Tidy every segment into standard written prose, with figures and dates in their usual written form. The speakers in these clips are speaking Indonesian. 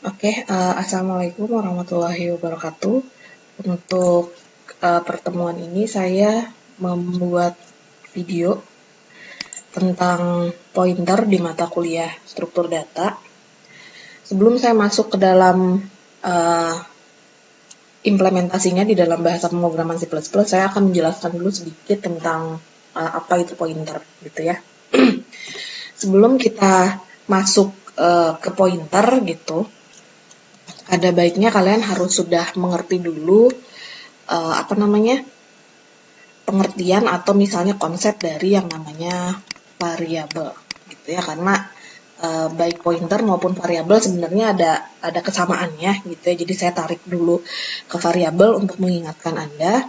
Assalamualaikum warahmatullahi wabarakatuh. Untuk pertemuan ini saya membuat video tentang pointer di mata kuliah struktur data. Sebelum saya masuk ke dalam implementasinya di dalam bahasa pemrograman C++, saya akan menjelaskan dulu sedikit tentang apa itu pointer, gitu ya. Sebelum kita masuk ke pointer gitu, ada baiknya kalian harus sudah mengerti dulu pengertian atau misalnya konsep dari yang namanya variabel, gitu ya. Karena baik pointer maupun variabel sebenarnya ada kesamaannya, gitu ya. Jadi saya tarik dulu ke variabel untuk mengingatkan Anda.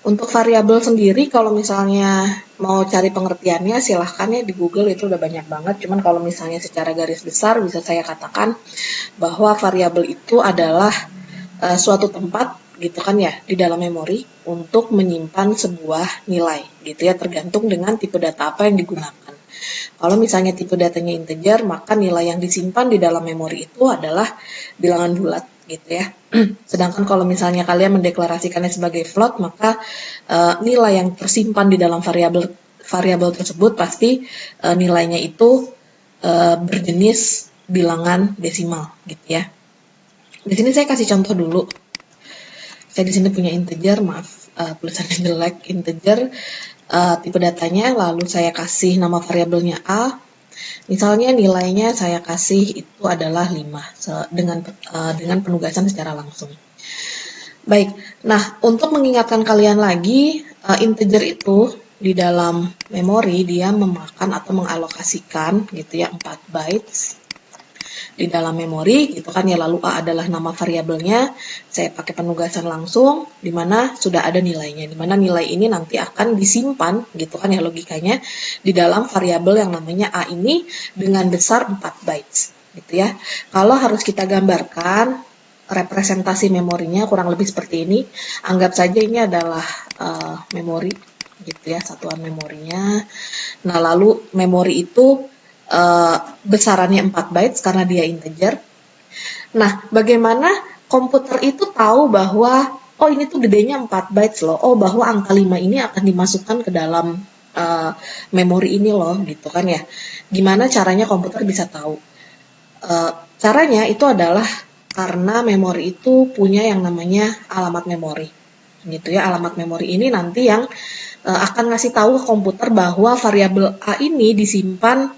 Untuk variabel sendiri, kalau misalnya mau cari pengertiannya, silahkan ya di Google, itu udah banyak banget. Cuman kalau misalnya secara garis besar, bisa saya katakan bahwa variabel itu adalah suatu tempat, gitu kan ya, di dalam memori untuk menyimpan sebuah nilai, gitu ya, tergantung dengan tipe data apa yang digunakan. Kalau misalnya tipe datanya integer, maka nilai yang disimpan di dalam memori itu adalah bilangan bulat, gitu ya. Sedangkan kalau misalnya kalian mendeklarasikannya sebagai float, maka nilai yang tersimpan di dalam variabel tersebut pasti nilainya itu berjenis bilangan desimal, gitu ya. Di sini saya kasih contoh dulu. Saya di sini punya integer, maaf, tulisannya jelek, integer, tipe datanya, lalu saya kasih nama variabelnya A. Misalnya nilainya saya kasih itu adalah 5 dengan penugasan secara langsung. Baik, nah untuk mengingatkan kalian lagi, integer itu di dalam memori dia memakan atau mengalokasikan gitu ya 4 bytes di dalam memori gitu kan ya, lalu A adalah nama variabelnya, saya pakai penugasan langsung di mana sudah ada nilainya, di mana nilai ini nanti akan disimpan gitu kan ya logikanya di dalam variabel yang namanya A ini dengan besar 4 bytes gitu ya. Kalau harus kita gambarkan representasi memorinya kurang lebih seperti ini, anggap saja ini adalah memori gitu ya, satuan memorinya. Nah, lalu memori itu besarannya 4 bytes karena dia integer. Nah, bagaimana komputer itu tahu bahwa oh ini tuh gedenya 4 bytes loh, oh bahwa angka 5 ini akan dimasukkan ke dalam memori ini loh, gitu kan ya. Gimana caranya komputer bisa tahu? Caranya itu adalah karena memori itu punya yang namanya alamat memori, gitu ya. Alamat memori ini nanti yang akan ngasih tahu ke komputer bahwa variabel A ini disimpan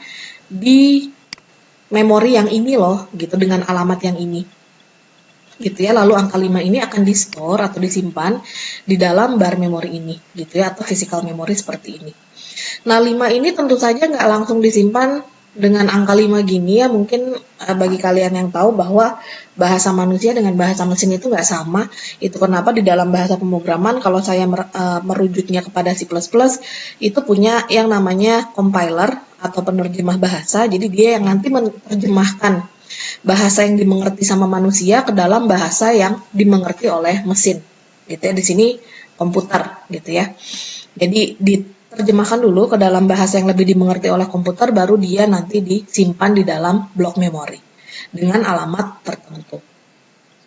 di memori yang ini loh, gitu, dengan alamat yang ini, gitu ya. Lalu angka 5 ini akan di-store atau disimpan di dalam bar memori ini, gitu ya, atau physical memory seperti ini. Nah, 5 ini tentu saja nggak langsung disimpan dengan angka 5 gini ya. Mungkin bagi kalian yang tahu bahwa bahasa manusia dengan bahasa mesin itu nggak sama. Itu kenapa di dalam bahasa pemrograman kalau saya merujuknya kepada C++ itu punya yang namanya compiler atau penerjemah bahasa. Jadi dia yang nanti menerjemahkan bahasa yang dimengerti sama manusia ke dalam bahasa yang dimengerti oleh mesin, gitu ya. Di sini komputer, gitu ya. Jadi diterjemahkan dulu ke dalam bahasa yang lebih dimengerti oleh komputer, baru dia nanti disimpan di dalam blok memori dengan alamat tertentu.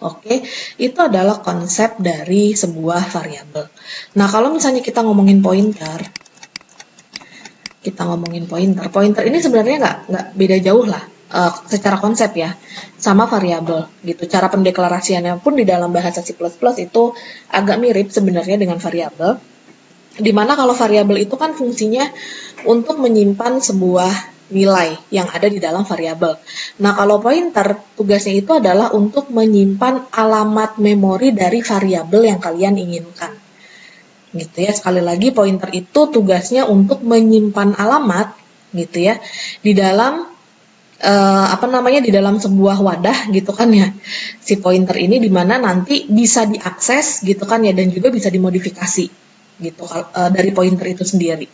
Oke, itu adalah konsep dari sebuah variabel. Nah, kalau misalnya kita ngomongin pointer, pointer ini sebenarnya nggak beda jauh lah secara konsep ya, sama variabel gitu. Cara pendeklarasiannya pun di dalam bahasa C++ itu agak mirip sebenarnya dengan variabel. Dimana kalau variabel itu kan fungsinya untuk menyimpan sebuah nilai yang ada di dalam variabel. Nah, kalau pointer tugasnya itu adalah untuk menyimpan alamat memori dari variabel yang kalian inginkan, gitu ya. Sekali lagi, pointer itu tugasnya untuk menyimpan alamat, gitu ya, di dalam di dalam sebuah wadah, gitu kan ya, si pointer ini, dimana nanti bisa diakses, gitu kan ya, dan juga bisa dimodifikasi, gitu, dari pointer itu sendiri.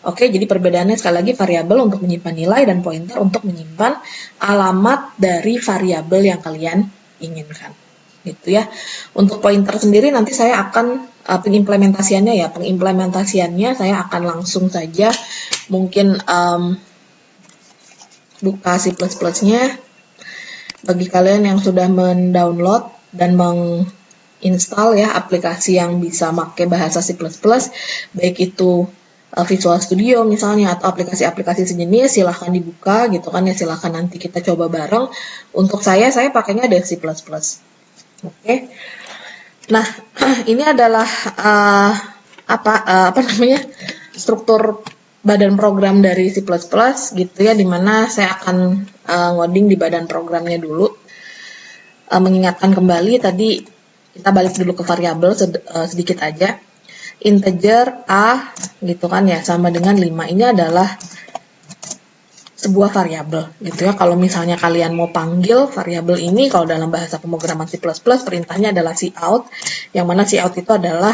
Oke, jadi perbedaannya sekali lagi, variabel untuk menyimpan nilai dan pointer untuk menyimpan alamat dari variabel yang kalian inginkan, gitu ya. Untuk pointer sendiri nanti saya akan pengimplementasiannya saya akan langsung saja mungkin buka C++-nya. bagi kalian yang sudah mendownload dan menginstal ya aplikasi yang bisa pakai bahasa C++, baik itu Visual Studio misalnya atau aplikasi-aplikasi sejenis, silahkan dibuka gitu kan ya, silahkan nanti kita coba bareng. Untuk saya pakainya dari C++. Oke. Nah, ini adalah apa namanya, struktur badan program dari C++ gitu ya, dimana saya akan ngoding di badan programnya dulu. Mengingatkan kembali tadi, kita balik dulu ke variabel sedikit aja. Integer A gitu kan ya, sama dengan 5. Ini adalah sebuah variabel gitu ya. Kalau misalnya kalian mau panggil variabel ini, kalau dalam bahasa pemrograman C++, perintahnya adalah cout, yang mana cout itu adalah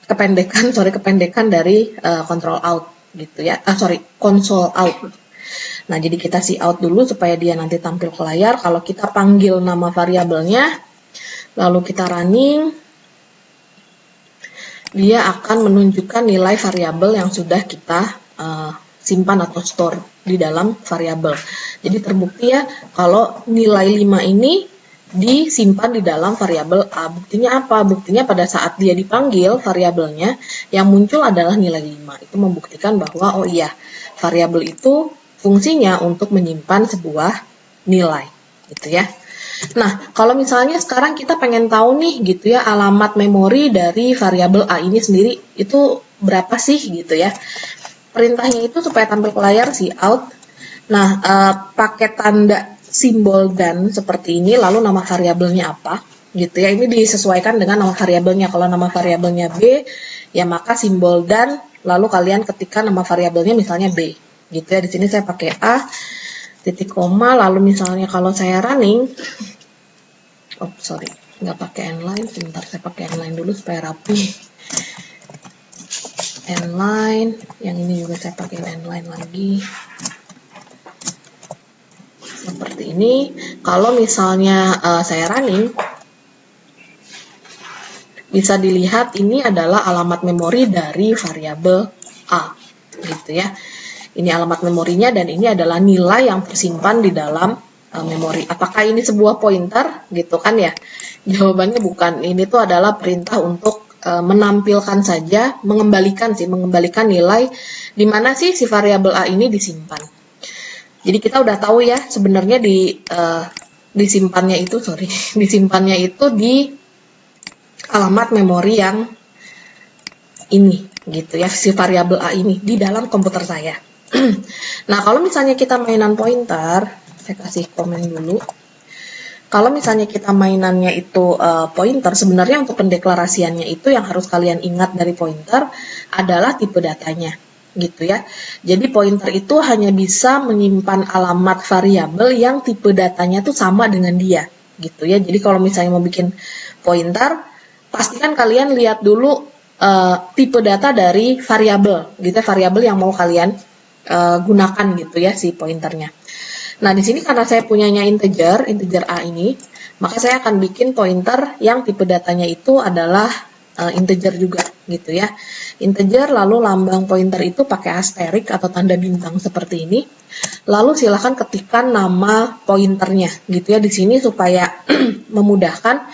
kependekan dari control out gitu ya. Console out. Nah, jadi kita cout dulu supaya dia nanti tampil ke layar. Kalau kita panggil nama variabelnya, lalu kita running, dia akan menunjukkan nilai variabel yang sudah kita simpan atau store di dalam variabel. Jadi terbukti ya kalau nilai 5 ini disimpan di dalam variabel A. Buktinya apa? Buktinya pada saat dia dipanggil variabelnya, yang muncul adalah nilai 5. Itu membuktikan bahwa oh iya, variabel itu fungsinya untuk menyimpan sebuah nilai gitu ya. Nah, kalau misalnya sekarang kita pengen tahu nih gitu ya, alamat memori dari variabel A ini sendiri itu berapa sih gitu ya. Perintahnya itu supaya tampil ke layar cout. Nah, pakai tanda simbol dan seperti ini, lalu nama variabelnya apa gitu ya. Ini disesuaikan dengan nama variabelnya. Kalau nama variabelnya B, ya maka simbol dan, lalu kalian ketikkan nama variabelnya misalnya B gitu ya. Di sini saya pakai A, titik koma, lalu misalnya kalau saya running, nggak pakai inline, sebentar saya pakai inline dulu supaya rapi. Inline, yang ini juga saya pakai inline lagi. Seperti ini. Kalau misalnya saya running, bisa dilihat ini adalah alamat memori dari variabel A, gitu ya. Ini alamat memorinya dan ini adalah nilai yang tersimpan di dalam memori. Apakah ini sebuah pointer gitu kan ya? Jawabannya bukan. Ini tuh adalah perintah untuk menampilkan saja, mengembalikan nilai di mana sih si variabel A ini disimpan. Jadi kita udah tahu ya sebenarnya disimpannya itu di alamat memori yang ini gitu ya, si variabel A ini di dalam komputer saya. Nah, kalau misalnya kita mainan pointer, saya kasih komen dulu. Kalau misalnya kita mainannya itu pointer, sebenarnya untuk pendeklarasiannya itu yang harus kalian ingat dari pointer adalah tipe datanya, gitu ya. Jadi pointer itu hanya bisa menyimpan alamat variabel yang tipe datanya tuh sama dengan dia, gitu ya. Jadi kalau misalnya mau bikin pointer, pastikan kalian lihat dulu tipe data dari variabel, gitu ya, variabel yang mau kalian gunakan gitu ya si pointernya. Nah, di sini karena saya punyanya integer A ini, maka saya akan bikin pointer yang tipe datanya itu adalah integer juga gitu ya. Integer, lalu lambang pointer itu pakai asterik atau tanda bintang seperti ini. Lalu silahkan ketikkan nama pointernya gitu ya di sini supaya memudahkan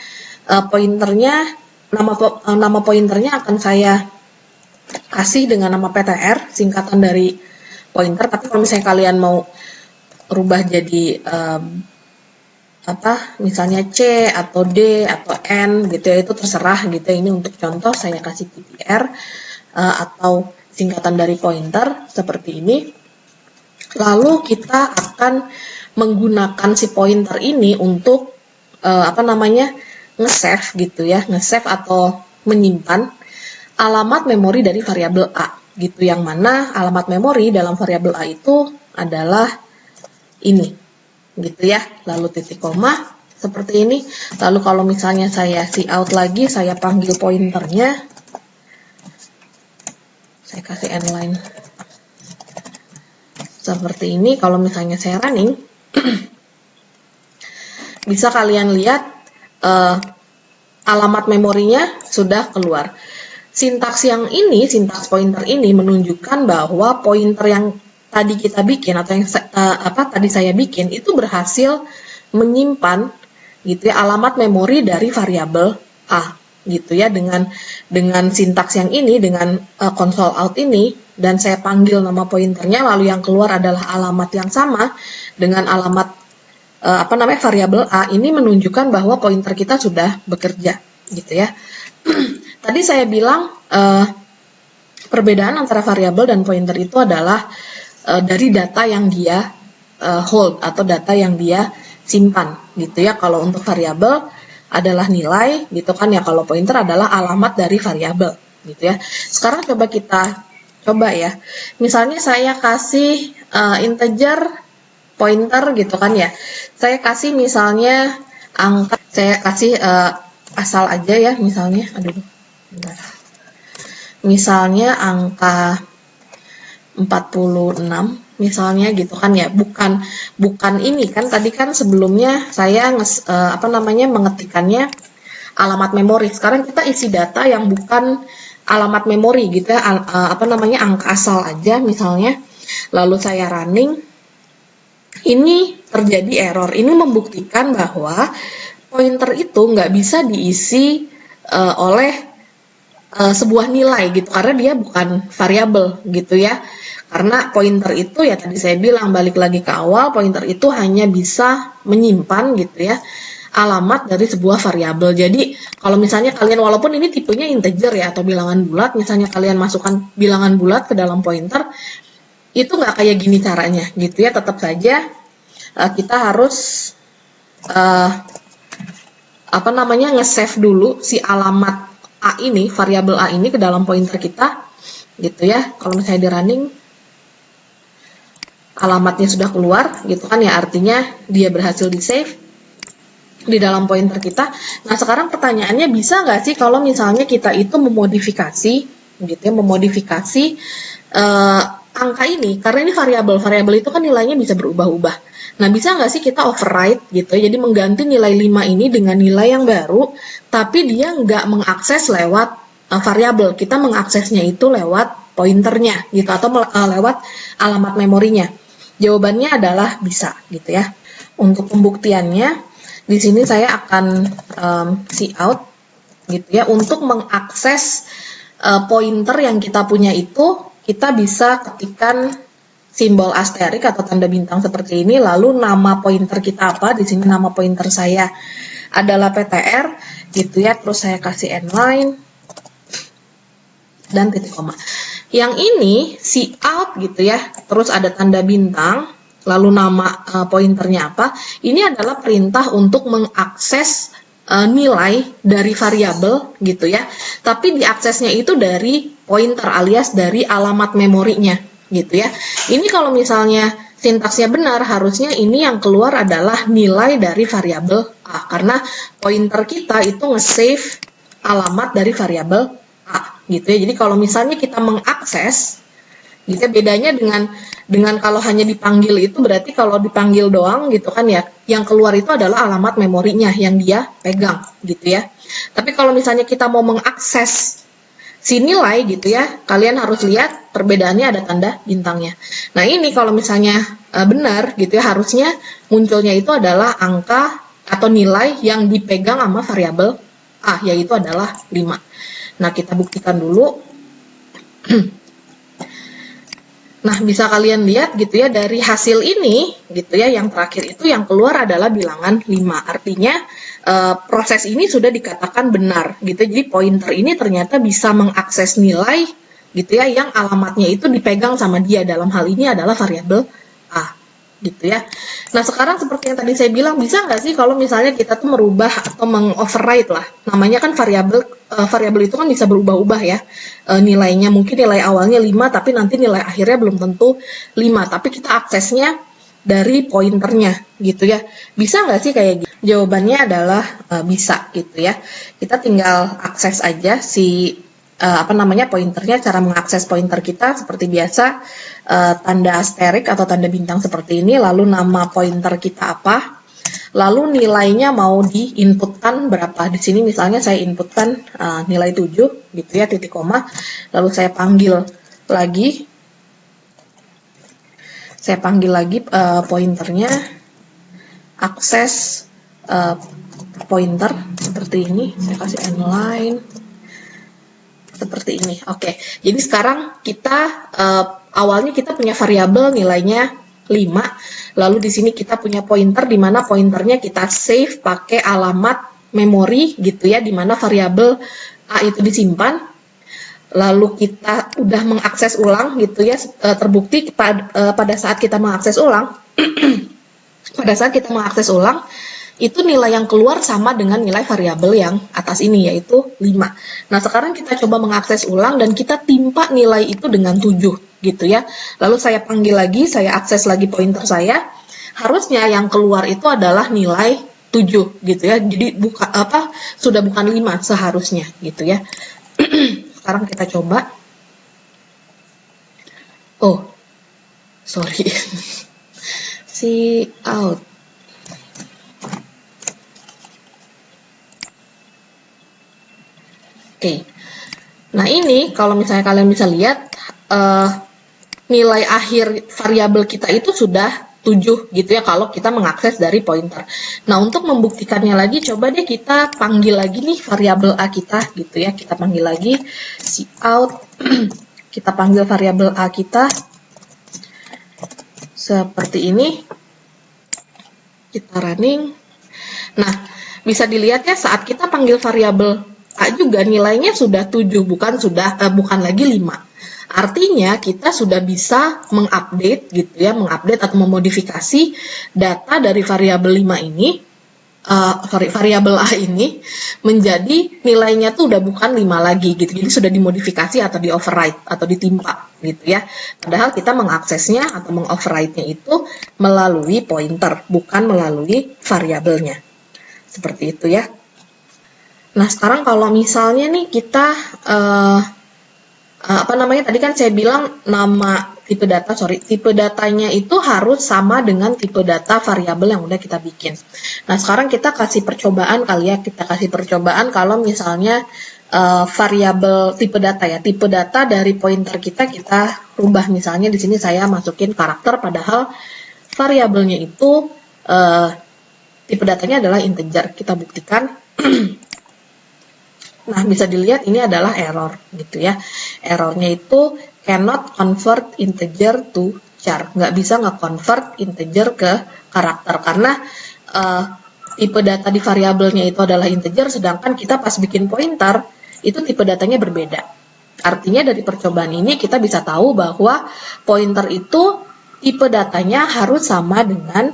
pointernya, nama pointernya akan saya kasih dengan nama PTR, singkatan dari pointer. Tapi kalau misalnya kalian mau rubah jadi misalnya C atau D atau N gitu ya, itu terserah gitu ya. Ini untuk contoh saya kasih PTR atau singkatan dari pointer seperti ini. Lalu kita akan menggunakan si pointer ini untuk nge-save gitu ya, nge-save atau menyimpan alamat memori dari variabel A gitu, yang mana alamat memori dalam variabel A itu adalah ini gitu ya, lalu titik koma seperti ini. Lalu kalau misalnya saya cout lagi, saya panggil pointernya, saya kasih inline seperti ini. Kalau misalnya saya running, bisa kalian lihat alamat memorinya sudah keluar. Sintaks pointer ini menunjukkan bahwa pointer yang tadi kita bikin atau yang tadi saya bikin itu berhasil menyimpan gitu ya alamat memori dari variabel A gitu ya dengan sintaks yang ini, dengan console out ini, dan saya panggil nama pointernya, lalu yang keluar adalah alamat yang sama dengan alamat variabel A. Ini menunjukkan bahwa pointer kita sudah bekerja gitu ya. Tadi saya bilang perbedaan antara variabel dan pointer itu adalah dari data yang dia hold atau data yang dia simpan gitu ya. Kalau untuk variabel adalah nilai gitu kan ya, kalau pointer adalah alamat dari variabel gitu ya. Sekarang coba kita ya. Misalnya saya kasih integer pointer gitu kan ya. Saya kasih misalnya angka, saya kasih asal aja ya misalnya. Bentar. Misalnya angka 46 misalnya gitu kan ya, bukan ini kan, tadi kan sebelumnya saya mengetikkannya alamat memori. Sekarang kita isi data yang bukan alamat memori gitu ya, angka asal aja misalnya, lalu saya running, ini terjadi error. Ini membuktikan bahwa pointer itu nggak bisa diisi oleh sebuah nilai gitu, karena dia bukan variabel gitu ya. Karena pointer itu ya tadi saya bilang, balik lagi ke awal, pointer itu hanya bisa menyimpan gitu ya alamat dari sebuah variabel. Jadi kalau misalnya kalian, walaupun ini tipenya integer ya atau bilangan bulat, misalnya kalian masukkan bilangan bulat ke dalam pointer, itu nggak kayak gini caranya gitu ya. Tetap saja kita harus nge-save dulu si alamat A ini, variabel A ini ke dalam pointer kita gitu ya. Kalau misalnya di running, alamatnya sudah keluar gitu kan ya, artinya dia berhasil di save di dalam pointer kita. Nah sekarang pertanyaannya, bisa nggak sih kalau misalnya kita itu memodifikasi gitu ya, memodifikasi angka ini, karena ini variabel itu kan nilainya bisa berubah-ubah. Nah bisa nggak sih kita override gitu ya, jadi mengganti nilai 5 ini dengan nilai yang baru, tapi dia nggak mengakses lewat variabel, kita mengaksesnya itu lewat pointernya gitu, atau lewat alamat memorinya. Jawabannya adalah bisa gitu ya. Untuk pembuktiannya, di sini saya akan cout gitu ya. Untuk mengakses pointer yang kita punya itu, kita bisa ketikkan simbol asterik atau tanda bintang seperti ini, lalu nama pointer kita apa. Di sini nama pointer saya adalah PTR gitu ya. Terus saya kasih endline dan titik koma. Yang ini cout gitu ya, terus ada tanda bintang, lalu nama pointernya apa. Ini adalah perintah untuk mengakses nilai dari variabel gitu ya, tapi diaksesnya itu dari pointer alias dari alamat memorinya gitu ya. Ini kalau misalnya sintaksnya benar, harusnya ini yang keluar adalah nilai dari variabel A, karena pointer kita itu nge-save alamat dari variabel A gitu ya. Jadi kalau misalnya kita mengakses gitu ya, bedanya dengan kalau hanya dipanggil, itu berarti kalau dipanggil doang gitu kan ya, yang keluar itu adalah alamat memorinya yang dia pegang gitu ya. Tapi kalau misalnya kita mau mengakses si nilai gitu ya, kalian harus lihat perbedaannya ada tanda bintangnya. Nah ini kalau misalnya benar gitu ya, harusnya munculnya itu adalah angka atau nilai yang dipegang sama variabel A, yaitu adalah 5. Nah, kita buktikan dulu. Nah, bisa kalian lihat gitu ya, dari hasil ini gitu ya, yang terakhir itu yang keluar adalah bilangan 5. Artinya proses ini sudah dikatakan benar gitu. Jadi pointer ini ternyata bisa mengakses nilai gitu ya, yang alamatnya itu dipegang sama dia. Dalam hal ini adalah variabel A gitu ya. Nah sekarang seperti yang tadi saya bilang, bisa nggak sih kalau misalnya kita tuh merubah atau mengoverride lah, namanya kan variabel itu kan bisa berubah-ubah ya nilainya, mungkin nilai awalnya 5 tapi nanti nilai akhirnya belum tentu 5, tapi kita aksesnya dari pointernya gitu ya. Bisa nggak sih kayak gitu? Jawabannya adalah bisa gitu ya. Kita tinggal akses aja si pointernya. Cara mengakses pointer kita seperti biasa, tanda asterik atau tanda bintang seperti ini, lalu nama pointer kita apa, lalu nilainya mau diinputkan berapa. Di sini misalnya saya inputkan nilai 7 gitu ya, titik koma, lalu saya panggil lagi Saya panggil lagi pointernya, akses pointer seperti ini. Saya kasih inline seperti ini. Oke, jadi sekarang kita awalnya kita punya variabel nilainya 5, lalu di sini kita punya pointer di mana pointernya kita save pakai alamat memori gitu ya, di mana variabel A itu disimpan. Lalu kita udah mengakses ulang gitu ya, terbukti pada saat kita mengakses ulang pada saat kita mengakses ulang itu nilai yang keluar sama dengan nilai variabel yang atas ini, yaitu 5. Nah, sekarang kita coba mengakses ulang dan kita timpa nilai itu dengan 7 gitu ya. Lalu saya panggil lagi, saya akses lagi pointer saya. Harusnya yang keluar itu adalah nilai 7 gitu ya. Jadi sudah bukan 5 seharusnya gitu ya. Sekarang kita coba. Oh, sorry. Cout. Oke. Nah, ini kalau misalnya kalian bisa lihat nilai akhir variabel kita itu sudah 7 gitu ya kalau kita mengakses dari pointer. Nah, untuk membuktikannya lagi, coba deh kita panggil lagi nih variabel A kita gitu ya. Kita panggil lagi cout. Kita panggil variabel A kita seperti ini. Kita running. Nah, bisa dilihat ya saat kita panggil variabel A juga nilainya sudah 7, bukan lagi 5. Artinya kita sudah bisa mengupdate gitu ya, mengupdate atau memodifikasi data dari variabel 5 ini, variabel A ini menjadi nilainya tuh udah bukan 5 lagi gitu. Jadi sudah dimodifikasi atau di override atau ditimpa gitu ya. Padahal kita mengaksesnya atau mengoverride-nya itu melalui pointer, bukan melalui variabelnya. Seperti itu ya. Nah, sekarang kalau misalnya nih kita tadi kan saya bilang tipe datanya itu harus sama dengan tipe data variabel yang udah kita bikin. Nah, sekarang kita kasih percobaan kali ya, kalau misalnya variabel tipe data dari pointer kita rubah, misalnya di sini saya masukin karakter padahal variabelnya itu tipe datanya adalah integer. Kita buktikan. Nah, bisa dilihat ini adalah error gitu ya. Errornya itu cannot convert integer to char. Nggak bisa nge-convert integer ke karakter karena tipe data di variabelnya itu adalah integer, sedangkan kita pas bikin pointer itu tipe datanya berbeda. Artinya dari percobaan ini kita bisa tahu bahwa pointer itu tipe datanya harus sama dengan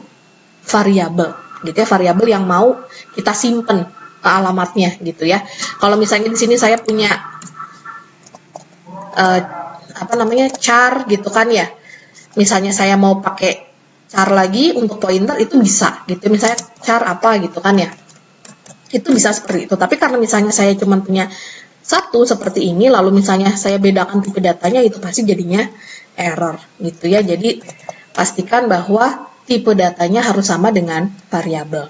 variabel gitu ya, variabel yang mau kita simpen alamatnya gitu ya. Kalau misalnya di sini saya punya char gitu kan ya. Misalnya saya mau pakai char lagi untuk pointer itu bisa gitu. Misalnya char apa gitu kan ya. Itu bisa seperti itu. Tapi karena misalnya saya cuma punya satu seperti ini, lalu misalnya saya bedakan tipe datanya, itu pasti jadinya error gitu ya. Jadi pastikan bahwa tipe datanya harus sama dengan variabel.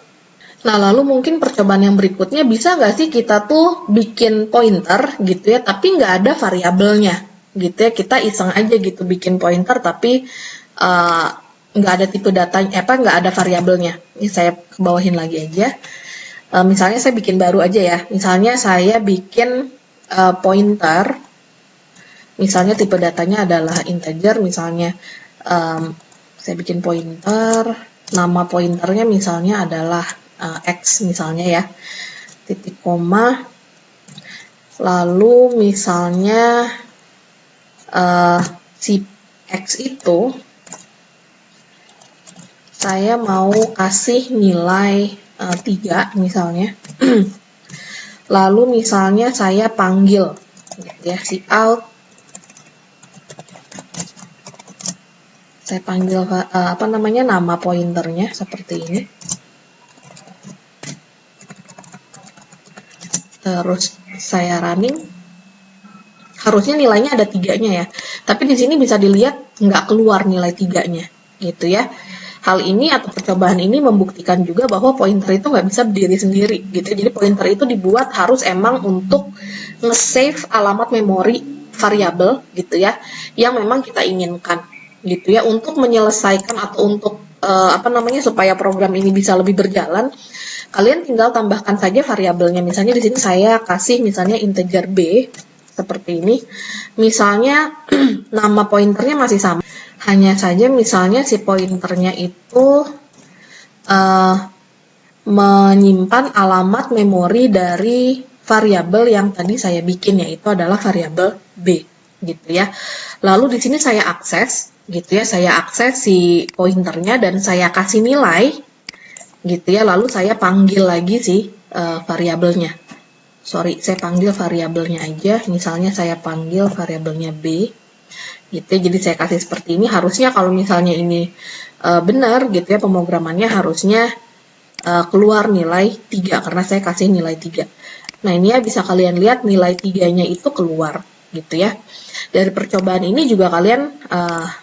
Nah, lalu mungkin percobaan yang berikutnya, bisa nggak sih kita tuh bikin pointer gitu ya, tapi nggak ada variabelnya gitu ya. Kita iseng aja gitu bikin pointer, tapi nggak ada tipe datanya, nggak ada variabelnya. Ini saya kebawahin lagi aja. Misalnya saya bikin baru aja ya. Misalnya saya bikin pointer, misalnya tipe datanya adalah integer, misalnya saya bikin pointer, nama pointernya misalnya adalah X misalnya ya, titik koma, lalu misalnya si X itu saya mau kasih nilai 3 misalnya. Lalu misalnya saya panggil gitu ya, cout, saya panggil nama pointernya seperti ini. Terus saya running, harusnya nilainya ada 3-nya ya, tapi di sini bisa dilihat nggak keluar nilai 3-nya gitu ya. Hal ini atau percobaan ini membuktikan juga bahwa pointer itu nggak bisa berdiri sendiri gitu. Jadi pointer itu dibuat harus emang untuk nge-save alamat memori variabel gitu ya, yang memang kita inginkan gitu ya. Untuk menyelesaikan atau untuk supaya program ini bisa lebih berjalan, kalian tinggal tambahkan saja variabelnya. Misalnya di sini saya kasih misalnya integer b seperti ini. Misalnya nama pointernya masih sama. Hanya saja misalnya si pointernya itu menyimpan alamat memori dari variabel yang tadi saya bikin, yaitu adalah variabel b gitu ya. Lalu di sini saya akses gitu ya, saya akses si pointernya dan saya kasih nilai gitu ya. Lalu saya panggil lagi si variabelnya. Saya panggil variabelnya aja. Misalnya saya panggil variabelnya b gitu ya. Jadi saya kasih seperti ini. Harusnya kalau misalnya ini benar gitu ya, pemrogramannya harusnya keluar nilai 3 karena saya kasih nilai 3. Nah, ini ya bisa kalian lihat nilai 3-nya itu keluar gitu ya. Dari percobaan ini juga kalian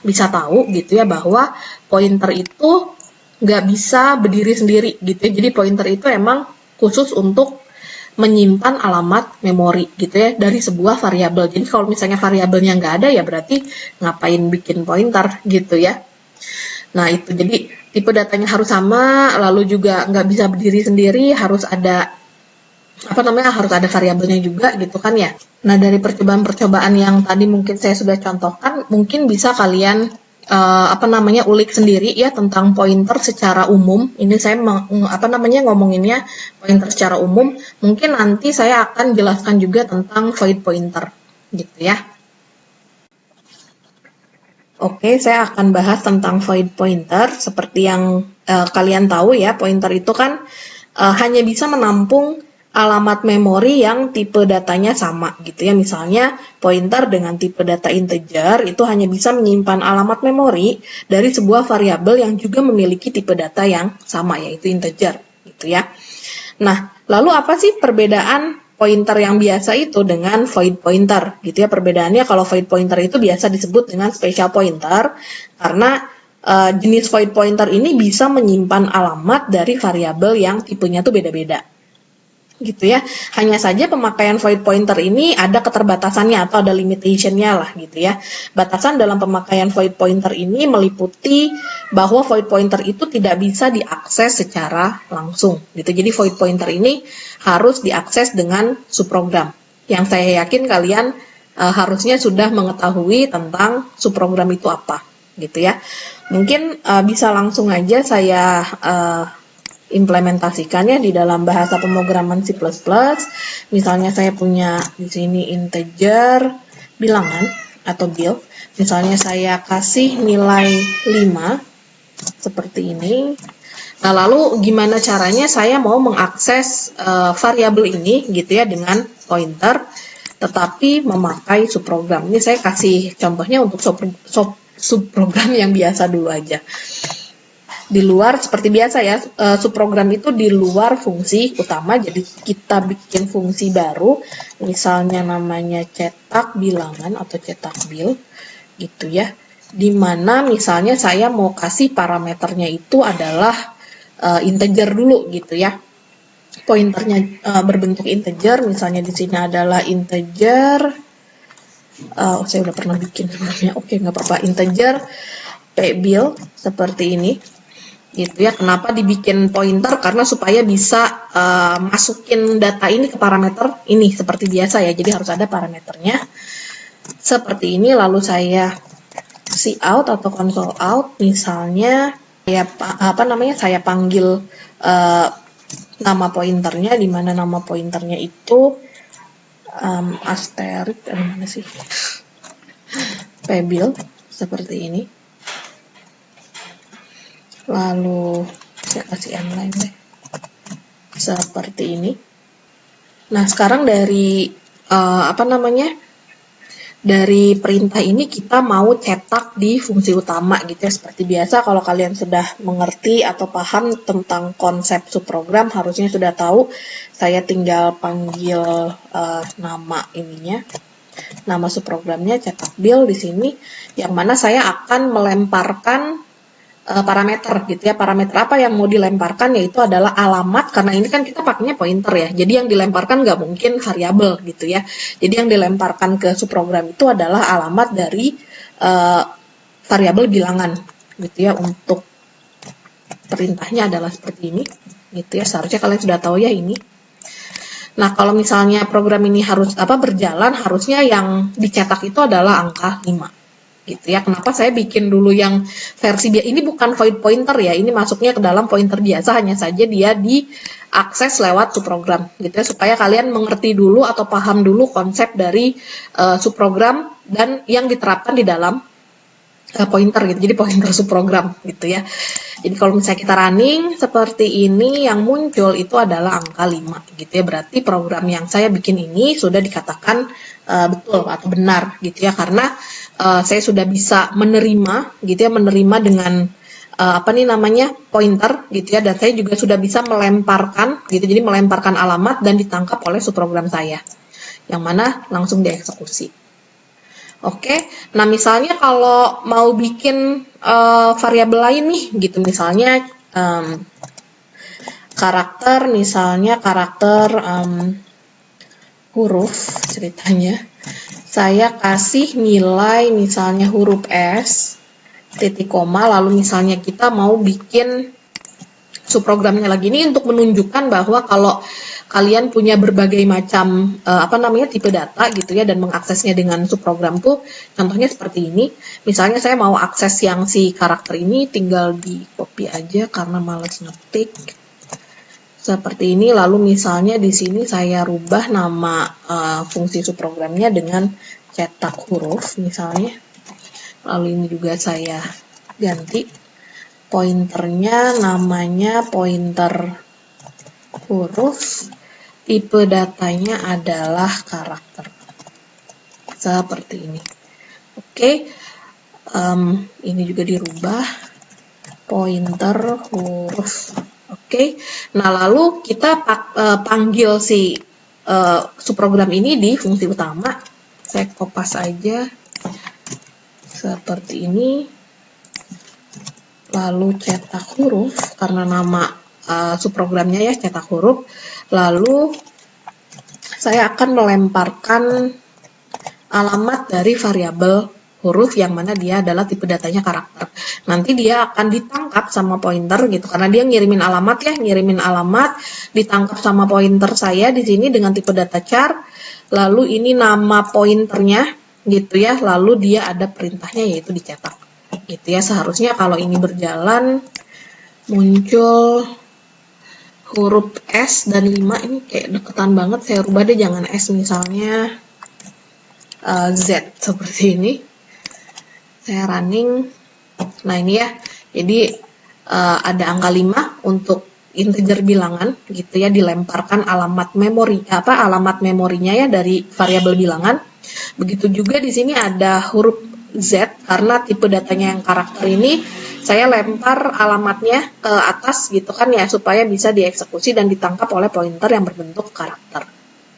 bisa tahu gitu ya bahwa pointer itu nggak bisa berdiri sendiri gitu ya. Jadi pointer itu emang khusus untuk menyimpan alamat memori gitu ya dari sebuah variabel. Jadi kalau misalnya variabelnya nggak ada ya berarti ngapain bikin pointer gitu ya. Nah, itu jadi tipe datanya harus sama, lalu juga nggak bisa berdiri sendiri, harus ada harus ada variabelnya juga gitu kan ya. Nah, dari percobaan-percobaan yang tadi mungkin saya sudah contohkan, mungkin bisa kalian ulik sendiri ya tentang pointer secara umum. Ini saya ngomonginnya pointer secara umum. Mungkin nanti saya akan jelaskan juga tentang void pointer gitu ya. Oke, saya akan bahas tentang void pointer. Seperti yang kalian tahu ya, pointer itu kan hanya bisa menampung alamat memori yang tipe datanya sama gitu ya. Misalnya pointer dengan tipe data integer itu hanya bisa menyimpan alamat memori dari sebuah variabel yang juga memiliki tipe data yang sama, yaitu integer gitu ya. Nah, lalu apa sih perbedaan pointer yang biasa itu dengan void pointer gitu ya? Perbedaannya kalau void pointer itu biasa disebut dengan special pointer karena jenis void pointer ini bisa menyimpan alamat dari variabel yang tipenya tuh beda-beda gitu ya. Hanya saja pemakaian void pointer ini ada keterbatasannya atau ada limitation-nya lah gitu ya. Batasan dalam pemakaian void pointer ini meliputi bahwa void pointer itu tidak bisa diakses secara langsung gitu. Jadi void pointer ini harus diakses dengan subprogram. Yang saya yakin kalian harusnya sudah mengetahui tentang subprogram itu apa gitu ya. Mungkin bisa langsung aja saya implementasikannya di dalam bahasa pemrograman C++. Misalnya saya punya di sini integer bilangan atau bil. Misalnya saya kasih nilai 5 seperti ini. Nah, lalu gimana caranya saya mau mengakses variabel ini gitu ya dengan pointer tetapi memakai subprogram. Ini saya kasih contohnya untuk subprogram yang biasa dulu aja. Di luar seperti biasa ya, subprogram itu di luar fungsi utama, jadi kita bikin fungsi baru, misalnya namanya cetak bilangan atau cetak bil gitu ya, dimana misalnya saya mau kasih parameternya itu adalah integer dulu gitu ya, pointernya berbentuk integer, misalnya di sini adalah integer, saya udah pernah bikin sebenarnya, oke nggak apa-apa, integer pbil seperti ini. Gitu ya. Kenapa dibikin pointer? Karena supaya bisa masukin data ini ke parameter ini seperti biasa ya. Jadi harus ada parameternya seperti ini. Lalu saya cout atau console out. Misalnya saya panggil nama pointernya, di mana nama pointernya itu asterik mana sih? Pbil seperti ini. Lalu saya kasih inline deh seperti ini. Nah, sekarang dari dari perintah ini kita mau cetak di fungsi utama gitu ya. Seperti biasa kalau kalian sudah mengerti atau paham tentang konsep subprogram, harusnya sudah tahu. Saya tinggal panggil nama ininya, nama subprogramnya cetak bil di sini, yang mana saya akan melemparkan parameter gitu ya. Parameter apa yang mau dilemparkan yaitu adalah alamat, karena ini kan kita pakainya pointer ya. Jadi yang dilemparkan nggak mungkin variabel gitu ya. Jadi yang dilemparkan ke subprogram itu adalah alamat dari variabel bilangan gitu ya. Untuk perintahnya adalah seperti ini gitu ya, seharusnya kalian sudah tahu ya ini. Nah, kalau misalnya program ini harus berjalan, harusnya yang dicetak itu adalah angka 5 gitu ya. Kenapa saya bikin dulu yang versi ini bukan void pointer ya, ini masuknya ke dalam pointer biasa, hanya saja dia diakses lewat subprogram gitu ya, supaya kalian mengerti dulu atau paham dulu konsep dari subprogram dan yang diterapkan di dalam pointer gitu. Jadi pointer subprogram gitu ya. Jadi kalau misalnya kita running seperti ini, yang muncul itu adalah angka 5 gitu ya. Berarti program yang saya bikin ini sudah dikatakan betul atau benar gitu ya, karena saya sudah bisa menerima gitu ya, menerima dengan pointer gitu ya, dan saya juga sudah bisa melemparkan gitu. Jadi melemparkan alamat dan ditangkap oleh subprogram saya, yang mana langsung dieksekusi. Oke, nah misalnya kalau mau bikin variabel lain nih gitu, misalnya karakter, misalnya karakter huruf ceritanya, saya kasih nilai misalnya huruf S, titik koma, lalu misalnya kita mau bikin subprogramnya lagi ini untuk menunjukkan bahwa kalau kalian punya berbagai macam tipe data gitu ya, dan mengaksesnya dengan subprogram tuh contohnya seperti ini. Misalnya saya mau akses yang si karakter ini, tinggal di copy aja karena males ngetik seperti ini. Lalu misalnya di sini saya rubah nama fungsi subprogramnya dengan cetak huruf misalnya, lalu ini juga saya ganti pointernya, namanya pointer huruf, tipe datanya adalah karakter seperti ini. Oke, ini juga dirubah pointer huruf. Oke, nah lalu kita panggil si subprogram ini di fungsi utama. Saya kopas aja seperti ini, lalu cetak huruf karena nama subprogramnya ya cetak huruf. Lalu saya akan melemparkan alamat dari variabel huruf yang mana dia adalah tipe datanya karakter. Nanti dia akan ditangkap sama pointer gitu, karena dia ngirimin alamat, ditangkap sama pointer saya di sini dengan tipe data char. Lalu ini nama pointernya gitu ya, lalu dia ada perintahnya yaitu dicetak gitu ya. Seharusnya kalau ini berjalan muncul huruf S dan 5, ini kayak deketan banget, saya rubah deh jangan S, misalnya Z seperti ini. Saya running, nah ini ya, jadi ada angka 5 untuk integer bilangan gitu ya, dilemparkan alamat memorinya ya dari variabel bilangan. Begitu juga di sini ada huruf Z, karena tipe datanya yang karakter ini saya lempar alamatnya ke atas gitu kan ya, supaya bisa dieksekusi dan ditangkap oleh pointer yang berbentuk karakter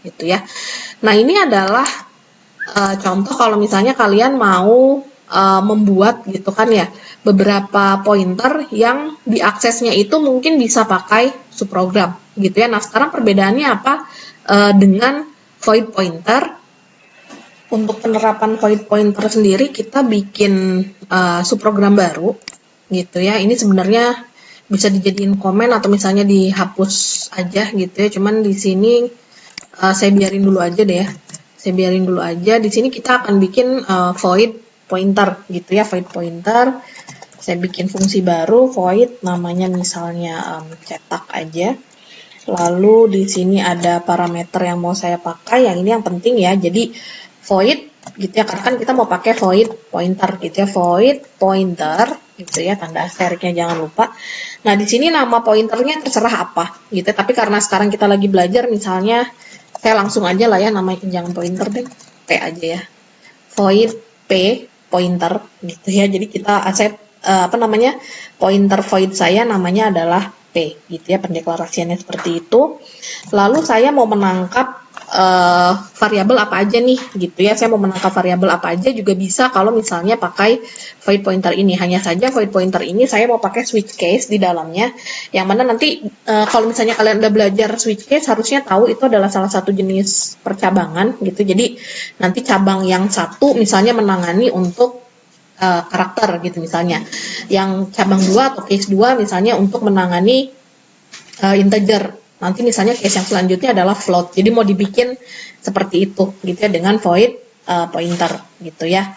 gitu ya. Nah ini adalah contoh kalau misalnya kalian mau membuat gitu kan ya, beberapa pointer yang diaksesnya itu mungkin bisa pakai subprogram gitu ya. Nah sekarang perbedaannya apa dengan void pointer? Untuk penerapan void pointer sendiri kita bikin subprogram baru gitu ya. Ini sebenarnya bisa dijadiin komen atau misalnya dihapus aja gitu ya. Cuman di sini saya biarin dulu aja deh ya. Saya biarin dulu aja. Di sini kita akan bikin void pointer gitu ya, void pointer. Saya bikin fungsi baru void, namanya misalnya cetak aja. Lalu di sini ada parameter yang mau saya pakai, yang ini yang penting ya. Jadi void gitu ya, karena kan kita mau pakai void pointer gitu ya, void pointer gitu ya, tanda asteriknya jangan lupa. Nah di sini nama pointernya terserah apa gitu, tapi karena sekarang kita lagi belajar, misalnya saya langsung aja lah ya, namanya jangan pointer deh, P aja ya, void P pointer gitu ya. Jadi kita set pointer void saya namanya adalah P gitu ya, pendeklarasiannya seperti itu. Lalu saya mau menangkap variabel apa aja nih gitu ya, saya mau menangkap variabel apa aja juga bisa kalau misalnya pakai void pointer ini. Hanya saja void pointer ini saya mau pakai switch case di dalamnya, yang mana nanti kalau misalnya kalian udah belajar switch case harusnya tahu itu adalah salah satu jenis percabangan gitu. Jadi nanti cabang yang satu misalnya menangani untuk karakter gitu misalnya. Yang cabang 2 atau case 2 misalnya untuk menangani integer. Nanti misalnya case yang selanjutnya adalah float. Jadi mau dibikin seperti itu gitu ya dengan void pointer gitu ya.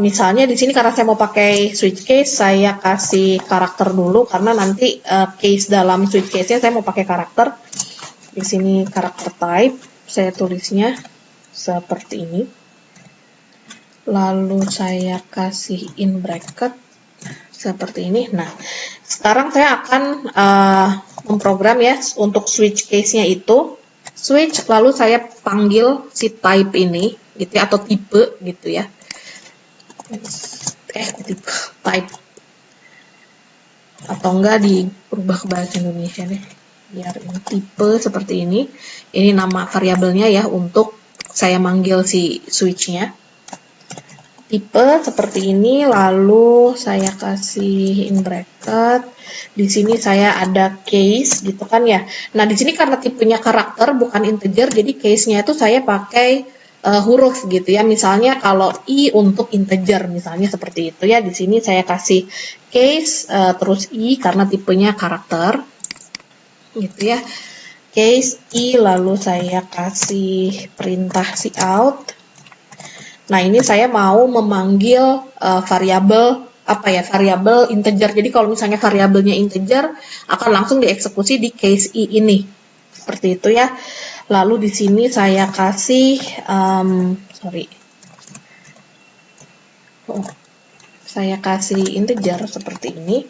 Misalnya di sini karena saya mau pakai switch case, saya kasih karakter dulu karena nanti case dalam switch case-nya saya mau pakai karakter. Di sini karakter type, saya tulisnya seperti ini. Lalu saya kasih in bracket seperti ini. Nah, sekarang saya akan memprogram ya untuk switch case-nya itu. Switch, lalu saya panggil si type ini, gitu ya, atau tipe gitu ya. Tipe, type. Atau enggak dirubah ke bahasa Indonesia deh. Biar ini tipe seperti ini. Ini nama variabelnya ya untuk saya manggil si switch-nya. Tipe seperti ini, lalu saya kasih in bracket. Di sini saya ada case gitu kan ya. Nah, di sini karena tipenya karakter bukan integer, jadi case-nya itu saya pakai huruf gitu ya. Misalnya kalau i untuk integer misalnya seperti itu ya. Di sini saya kasih case terus i karena tipenya karakter. Gitu ya. Case i lalu saya kasih perintah cout. Nah, ini saya mau memanggil variabel variabel integer. Jadi kalau misalnya variabelnya integer akan langsung dieksekusi di case i ini. Seperti itu ya. Lalu di sini saya kasih saya kasih integer seperti ini.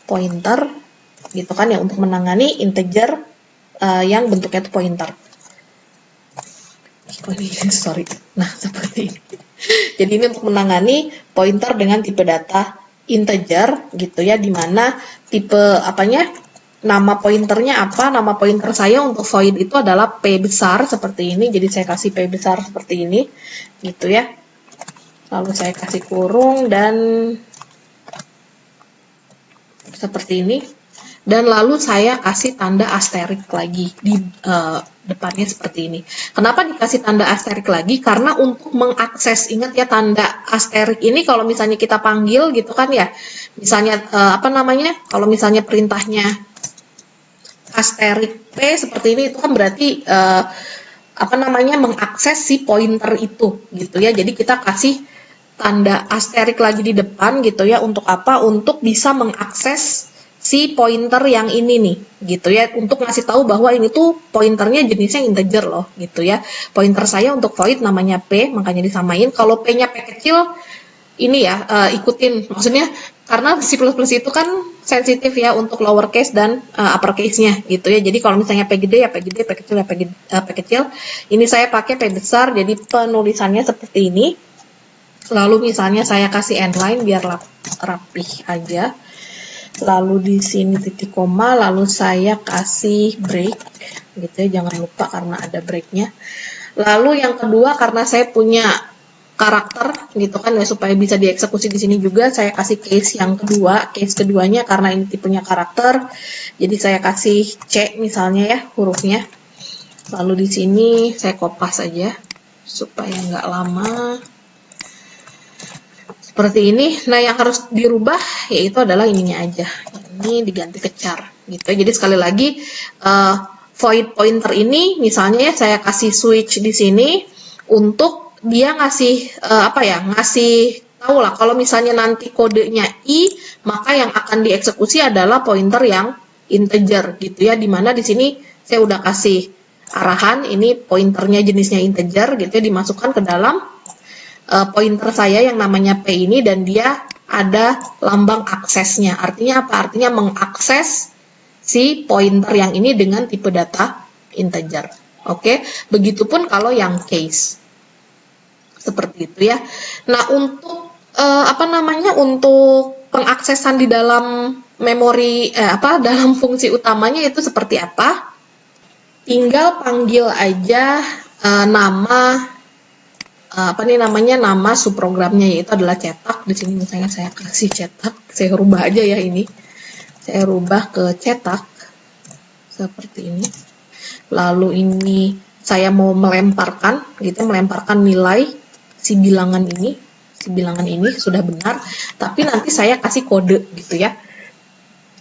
Pointer gitu kan ya untuk menangani integer yang bentuknya itu pointer. Nah, seperti ini. Jadi ini untuk menangani pointer dengan tipe data integer gitu ya, dimana tipe nama pointernya apa, nama pointer saya untuk void itu adalah P besar seperti ini, jadi saya kasih P besar seperti ini gitu ya. Lalu saya kasih kurung dan seperti ini. Dan lalu saya kasih tanda asterik lagi di depannya seperti ini. Kenapa dikasih tanda asterik lagi? Karena untuk mengakses, ingat ya tanda asterik ini kalau misalnya kita panggil gitu kan ya. Misalnya kalau misalnya perintahnya asterik P seperti ini itu kan berarti mengakses si pointer itu gitu ya. Jadi kita kasih tanda asterik lagi di depan gitu ya untuk apa? Untuk bisa mengakses si pointer yang ini nih gitu ya, untuk ngasih tahu bahwa ini tuh pointernya jenisnya integer loh gitu ya. Pointer saya untuk void namanya P, makanya disamain. Kalau P-nya P kecil ini ya ikutin, maksudnya karena C++ itu kan sensitif ya untuk lowercase dan uppercase-nya gitu ya. Jadi kalau misalnya P gede ya P gede, P kecil ya P kecil. Ini saya pakai P besar, jadi penulisannya seperti ini. Lalu misalnya saya kasih endline biar rapih aja. Lalu di sini titik koma, lalu saya kasih break gitu ya, jangan lupa karena ada breaknya. Lalu yang kedua, karena saya punya karakter gitu kan ya, supaya bisa dieksekusi di sini juga saya kasih case yang kedua. Case keduanya karena ini tipenya karakter, jadi saya kasih C misalnya ya hurufnya. Lalu di sini saya kopas aja supaya nggak lama. Seperti ini. Nah, yang harus dirubah yaitu adalah ininya aja. Ini diganti ke char gitu. Jadi sekali lagi void pointer ini misalnya ya saya kasih switch di sini untuk dia ngasih ngasih tahu lah kalau misalnya nanti kodenya i, maka yang akan dieksekusi adalah pointer yang integer gitu ya. Dimana di sini saya udah kasih arahan ini pointernya jenisnya integer gitu ya, dimasukkan ke dalam pointer saya yang namanya P ini, dan dia ada lambang aksesnya. Artinya apa? Artinya mengakses si pointer yang ini dengan tipe data integer. Oke, begitupun kalau yang case. Seperti itu ya. Nah, untuk untuk pengaksesan di dalam memori dalam fungsi utamanya itu seperti apa? Tinggal panggil aja nama subprogramnya, yaitu adalah cetak. Di sini misalnya saya kasih cetak, saya rubah aja ya ini. Saya rubah ke cetak seperti ini. Lalu ini saya mau melemparkan nilai si bilangan ini si bilangan ini sudah benar, tapi nanti saya kasih kode gitu ya.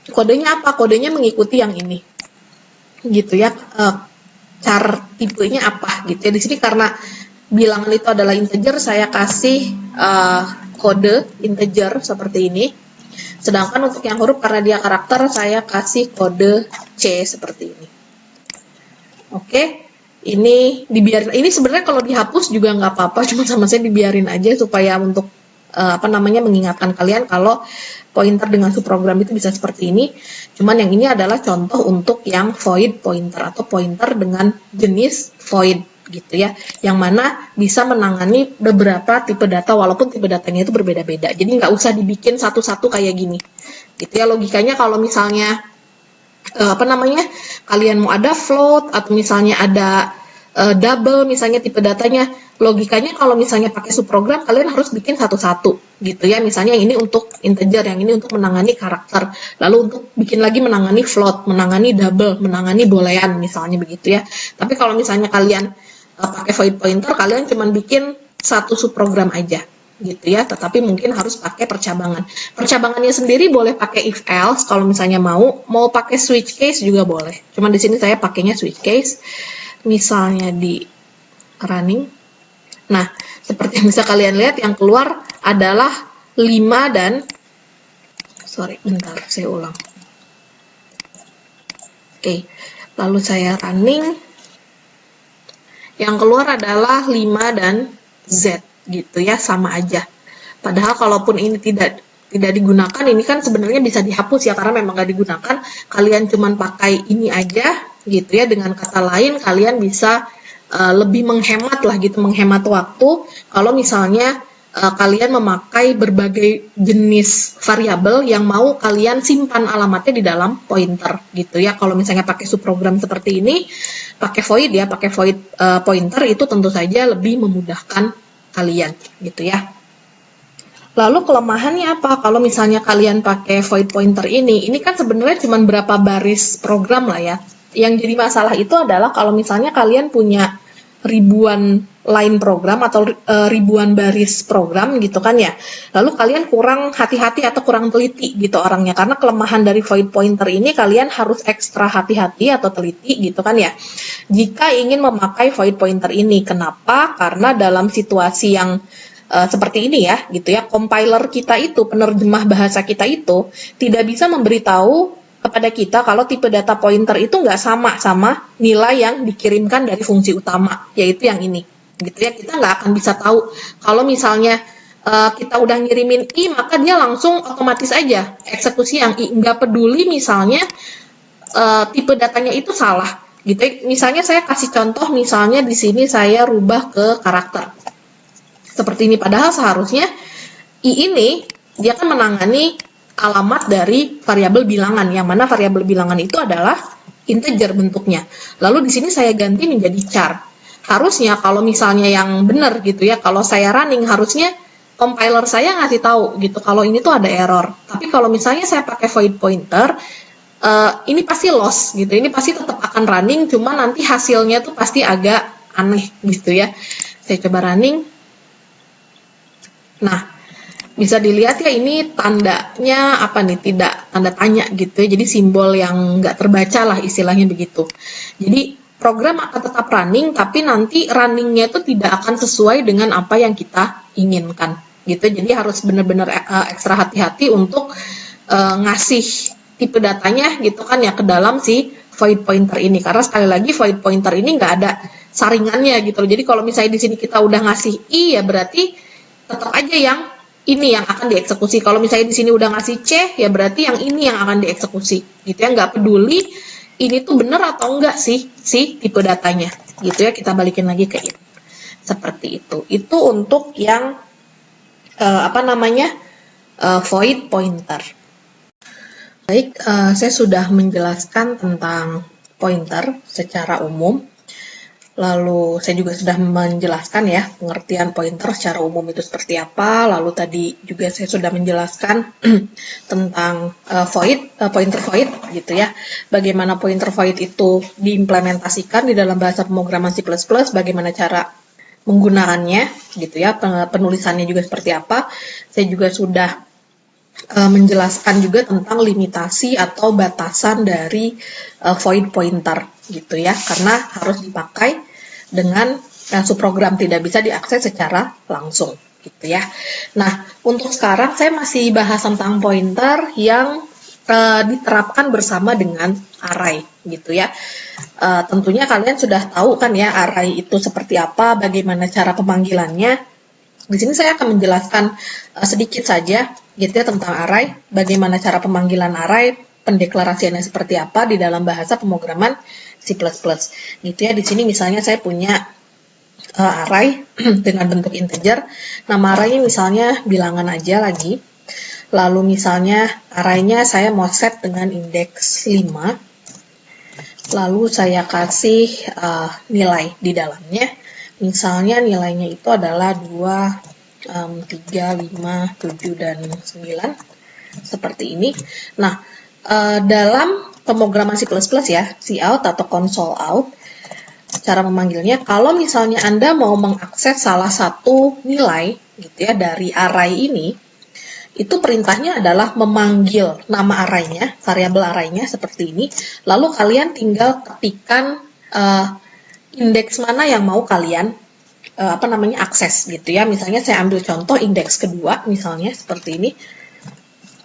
Kodenya apa? Kodenya mengikuti yang ini gitu ya. Char tipenya apa gitu ya. Di sini karena bilangan itu adalah integer, saya kasih kode integer seperti ini. Sedangkan untuk yang huruf karena dia karakter, saya kasih kode C seperti ini. Oke, ini dibiarin. Ini sebenarnya kalau dihapus juga nggak apa-apa, cuma sama saya dibiarin aja supaya untuk mengingatkan kalian kalau pointer dengan subprogram itu bisa seperti ini. Cuman yang ini adalah contoh untuk yang void pointer atau pointer dengan jenis void gitu ya, yang mana bisa menangani beberapa tipe data walaupun tipe datanya itu berbeda-beda. Jadi nggak usah dibikin satu-satu kayak gini gitu ya. Logikanya kalau misalnya kalian mau ada float atau misalnya ada double misalnya tipe datanya, logikanya kalau misalnya pakai subprogram kalian harus bikin satu-satu gitu ya. Misalnya yang ini untuk integer, yang ini untuk menangani karakter, lalu untuk bikin lagi menangani float, menangani double, menangani boolean misalnya begitu ya. Tapi kalau misalnya kalian pakai void pointer, kalian cuma bikin satu subprogram aja gitu ya, tetapi mungkin harus pakai percabangan. Percabangannya sendiri boleh pakai if else kalau misalnya mau pakai switch case juga boleh. Cuman di sini saya pakainya switch case. Misalnya di running. Nah, seperti yang bisa kalian lihat yang keluar adalah 5 dan bentar, saya ulang. Oke. Lalu saya running. Yang keluar adalah 5 dan Z gitu ya, sama aja. Padahal kalaupun ini tidak digunakan, ini kan sebenarnya bisa dihapus ya karena memang nggak digunakan. Kalian cuman pakai ini aja gitu ya. Dengan kata lain kalian bisa lebih menghemat lah gitu, menghemat waktu kalau misalnya kalian memakai berbagai jenis variabel yang mau kalian simpan alamatnya di dalam pointer gitu ya. Kalau misalnya pakai subprogram seperti ini, pakai void ya, pakai void pointer itu tentu saja lebih memudahkan kalian gitu ya. Lalu kelemahannya apa? Kalau misalnya kalian pakai void pointer ini kan sebenarnya cuma berapa baris program lah ya. Yang jadi masalah itu adalah kalau misalnya kalian punya ribuan line program atau ribuan baris program gitu kan ya. Lalu kalian kurang hati-hati atau kurang teliti gitu orangnya. Karena kelemahan dari void pointer ini kalian harus ekstra hati-hati atau teliti gitu kan ya. Jika ingin memakai void pointer ini. Kenapa? Karena dalam situasi yang seperti ini ya gitu ya, compiler kita itu, penerjemah bahasa kita itu tidak bisa memberitahu kepada kita kalau tipe data pointer itu nggak sama nilai yang dikirimkan dari fungsi utama, yaitu yang ini gitu ya. Kita nggak akan bisa tahu kalau misalnya kita udah ngirimin I, maka dia langsung otomatis aja eksekusi yang I, nggak peduli misalnya tipe datanya itu salah gitu ya. Misalnya saya kasih contoh, misalnya di sini saya rubah ke karakter seperti ini, padahal seharusnya I ini dia akan menangani alamat dari variabel bilangan, yang mana variabel bilangan itu adalah integer bentuknya. Lalu di sini saya ganti menjadi char. Harusnya kalau misalnya yang benar gitu ya, kalau saya running harusnya compiler saya ngasih tahu gitu kalau ini tuh ada error. Tapi kalau misalnya saya pakai void pointer, ini pasti loss gitu. Ini pasti tetap akan running, cuma nanti hasilnya tuh pasti agak aneh gitu ya. Saya coba running. Nah, bisa dilihat ya ini tandanya apa nih, tidak tanda tanya gitu ya, jadi simbol yang nggak terbaca lah istilahnya begitu. Jadi program akan tetap running, tapi nanti runningnya itu tidak akan sesuai dengan apa yang kita inginkan gitu. Jadi harus benar-benar ekstra hati-hati untuk ngasih tipe datanya gitu kan ya ke dalam si void pointer ini, karena sekali lagi void pointer ini nggak ada saringannya gitu. Jadi kalau misalnya di sini kita udah ngasih I, ya berarti tetap aja yang ini yang akan dieksekusi. Kalau misalnya di sini udah ngasih C, ya berarti yang ini yang akan dieksekusi gitu ya. Nggak peduli ini tuh bener atau enggak sih si tipe datanya gitu ya. Kita balikin lagi ke ini seperti itu. Itu untuk yang void pointer. Baik, saya sudah menjelaskan tentang pointer secara umum. Lalu saya juga sudah menjelaskan ya pengertian pointer secara umum itu seperti apa. Lalu tadi juga saya sudah menjelaskan tentang pointer void gitu ya. Bagaimana pointer void itu diimplementasikan di dalam bahasa pemrograman C++, bagaimana cara menggunakannya gitu ya, penulisannya juga seperti apa. Saya juga sudah menjelaskan juga tentang limitasi atau batasan dari void pointer gitu ya, karena harus dipakai dengan subprogram, tidak bisa diakses secara langsung gitu ya. Nah, untuk sekarang saya masih bahas tentang pointer yang diterapkan bersama dengan array gitu ya. Tentunya kalian sudah tahu kan ya array itu seperti apa, bagaimana cara pemanggilannya. Di sini saya akan menjelaskan sedikit saja gitu ya tentang array, bagaimana cara pemanggilan array, pendeklarasiannya seperti apa di dalam bahasa pemrograman C++. Gitu ya. Di sini misalnya saya punya array dengan bentuk integer. Nama arraynya misalnya bilangan aja lagi. Lalu misalnya arraynya saya mau set dengan indeks 5. Lalu saya kasih nilai di dalamnya. Misalnya nilainya itu adalah 2, 3, 5, 7, dan 9. Seperti ini. Nah, dalam pemrograman C++ ya, cout atau console out, cara memanggilnya, kalau misalnya Anda mau mengakses salah satu nilai gitu ya dari array ini, itu perintahnya adalah memanggil nama arraynya, variabel arraynya seperti ini, lalu kalian tinggal ketikkan indeks mana yang mau kalian akses gitu ya. Misalnya saya ambil contoh indeks kedua misalnya seperti ini,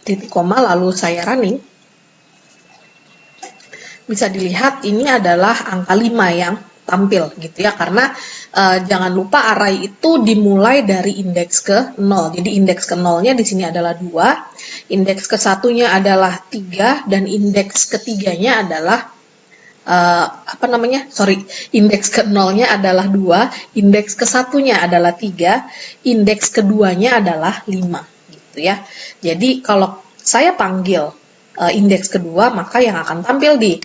titik koma lalu saya running. Bisa dilihat ini adalah angka 5 yang tampil gitu ya, karena jangan lupa array itu dimulai dari indeks ke 0. Jadi indeks ke 0-nya di sini adalah 2, indeks ke 1-nya adalah 3, dan indeks ketiganya adalah indeks ke 0-nya adalah 2, indeks ke 1-nya adalah 3, indeks keduanya adalah 5 gitu ya. Jadi kalau saya panggil indeks kedua, maka yang akan tampil di